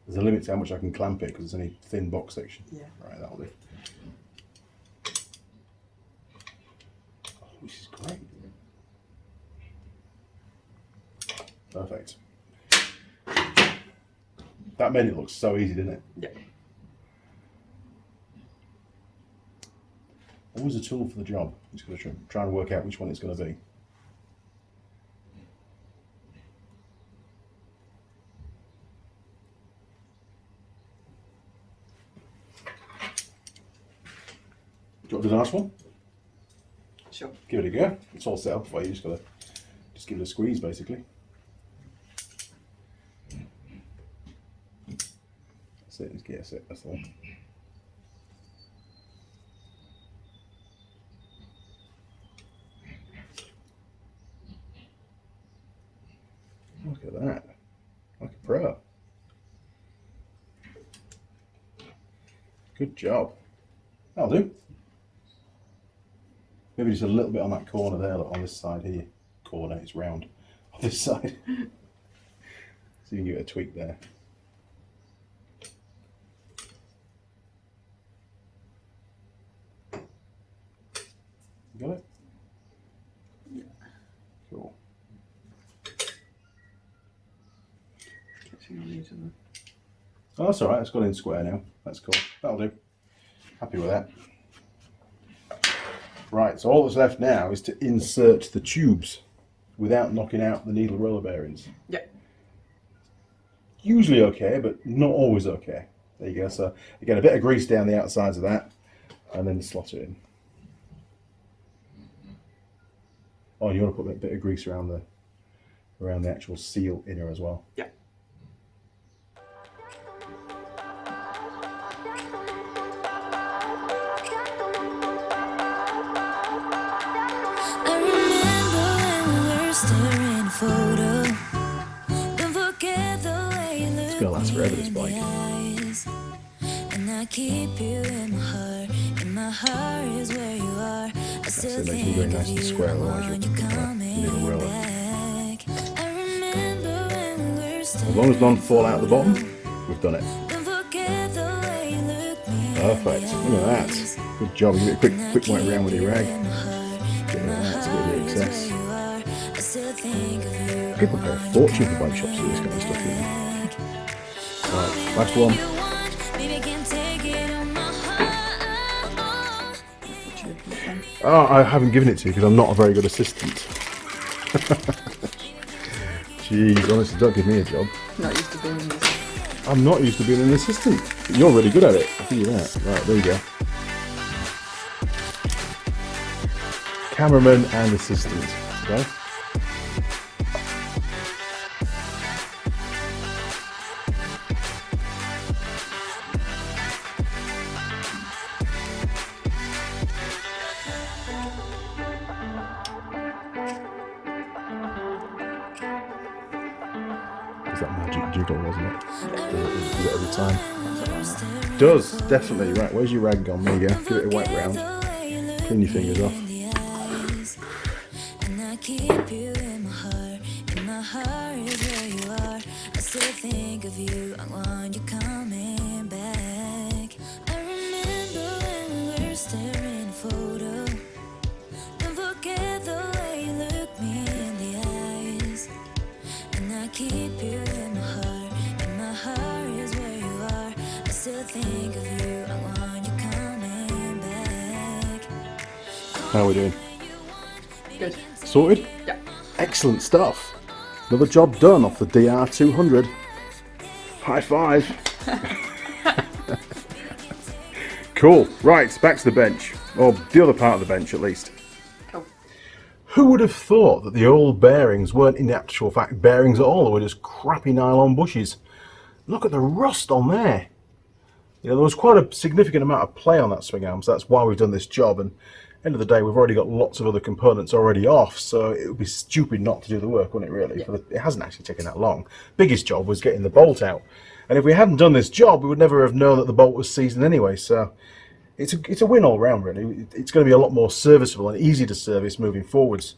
There's a limit to how much I can clamp it because it's only thin box section. Yeah. Right, that'll do. Oh, this is great. Perfect. That made it look so easy, didn't it? Yeah. Always a tool for the job. I'm just going to try and work out which one it's going to be. Do you want to do the last one? Sure. Give it a go. It's all set up for you. Just got to give it a squeeze, basically. That's it. That's it. That's the one. Good job. That'll do. Maybe just a little bit on that corner there, look, on this side here. Corner, it's round. On this side. So you can give it a tweak there. Got it? Yeah. Cool. Catching on each other. Oh, that's alright, it's got in square now. That's cool. That'll do. Happy with that. Right, so all that's left now is to insert the tubes without knocking out the needle roller bearings. Yep. Usually okay, but not always okay. There you go. So again, a bit of grease down the outsides of that, and then slot it in. Oh, and you want to put a bit of grease around the actual seal inner as well. Yeah. It's gonna last forever, this bike. And I keep you in my heart. In my heart is where you are. I still That's it, makes me very nice and square, otherwise you'll put that needle roller. As long as none fall out the bottom, we've done it. Perfect. Look at that. Good job. Give it a quick wipe around with your rag. Get rid of that, get rid of the excess. People pay a fortune for bike shops to do this kind of stuff. Right, last one. Oh, I haven't given it to you because I'm not a very good assistant. Jeez, honestly, don't give me a job. Not used to doing this. I'm not used to being an assistant. But you're really good at it. I'll give you that. Right, there you go. Cameraman and assistant. Okay. That magic jiggle, wasn't it? Does it every time? Does, definitely. Right, where's your rag gone? There you go. Give it a wipe round. Clean your fingers off. And I keep you in my heart. In my heart is where you are. I still think of you. I want you coming back. I remember when we were staring a photo. Don't forget the way you look me in the eyes. And I keep you in my heart. In my heart is where you are. I still think of you. I want you coming back. How are we doing? Good. Sorted? Yeah. Excellent stuff. Another job done off the DR200. High five. Cool. Right, back to the bench. Or the other part of the bench at least. Cool. Who would have thought that the old bearings weren't in actual fact bearings at all? They were just crappy nylon bushes. Look at the rust on there. You know, there was quite a significant amount of play on that swing arm, so that's why we've done this job. And end of the day, we've already got lots of other components already off, so it would be stupid not to do the work, wouldn't it, really? Yeah. It hasn't actually taken that long. Biggest job was getting the bolt out. And if we hadn't done this job, we would never have known that the bolt was seasoned anyway, so it's a win all round, really. It's going to be a lot more serviceable and easy to service moving forwards.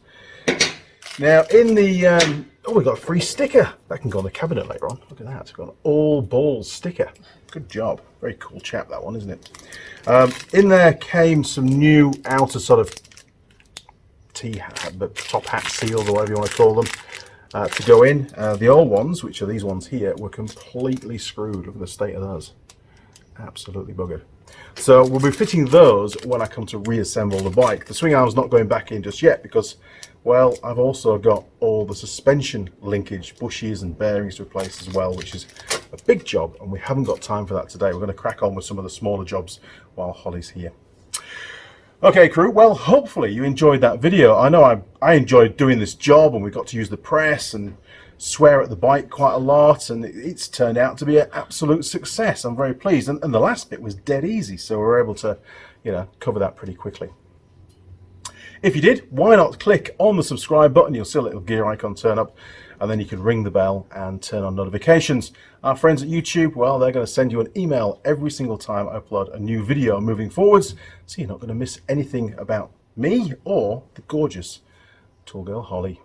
Now, in the... oh, we've got a free sticker. That can go on the cabinet later on. Look at that. It's got an all balls sticker. Good job. Very cool chap, that one, isn't it? In there came some new outer sort of top hat seals, or whatever you want to call them, to go in. The old ones, which are these ones here, were completely screwed. Look at the state of those. Absolutely buggered. So we'll be fitting those when I come to reassemble the bike. The swing arm's not going back in just yet because, well, I've also got all the suspension linkage, bushes and bearings to replace as well, which is a big job, and we haven't got time for that today. We're going to crack on with some of the smaller jobs while Holly's here. Okay, crew, well, hopefully you enjoyed that video. I know I enjoyed doing this job, and we got to use the press and swear at the bike quite a lot, and it's turned out to be an absolute success. I'm very pleased, and the last bit was dead easy, so we were able to, you know, cover that pretty quickly. If you did, why not click on the subscribe button? You'll see a little gear icon turn up, and then you can ring the bell and turn on notifications. Our friends at YouTube, well, they're going to send you an email every single time I upload a new video moving forwards, so you're not going to miss anything about me or the gorgeous Tool Girl Holley.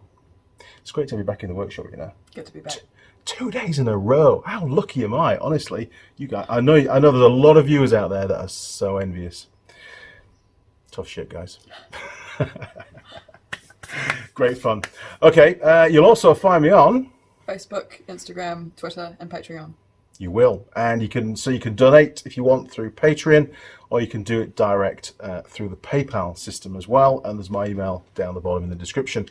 It's great to be back in the workshop, you know. Good to be back. 2 days in a row. How lucky am I? Honestly, you guys. I know there's a lot of viewers out there that are so envious. Tough shit, guys. Great fun. Okay, you'll also find me on Facebook, Instagram, Twitter, and Patreon. You will, and you can donate if you want through Patreon, or you can do it direct through the PayPal system as well. And there's my email down the bottom in the description.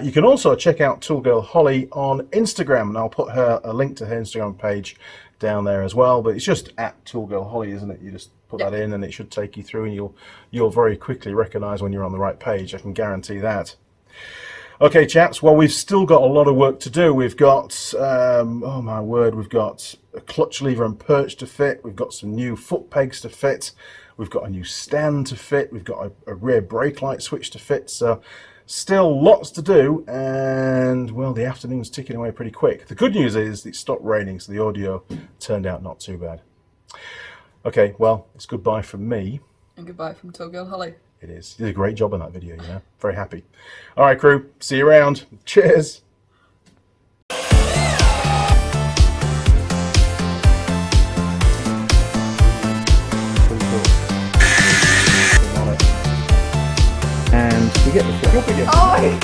You can also check out Tool Girl Holley on Instagram, and I'll put a link to her Instagram page down there as well. But it's just at Tool Girl Holley, isn't it? You just put that in, and it should take you through, and you'll very quickly recognise when you're on the right page. I can guarantee that. Okay, chaps, well, we've still got a lot of work to do. We've got, oh my word, we've got a clutch lever and perch to fit. We've got some new foot pegs to fit. We've got a new stand to fit. We've got a rear brake light switch to fit. So still lots to do, and, well, the afternoon's ticking away pretty quick. The good news is it stopped raining, so the audio turned out not too bad. Okay, well, it's goodbye from me. And goodbye from Tool Girl Holley. It is. You did a great job on that video, you know. Very happy. All right, crew. See you around. Cheers. And you get the flip up again. Oh! Really.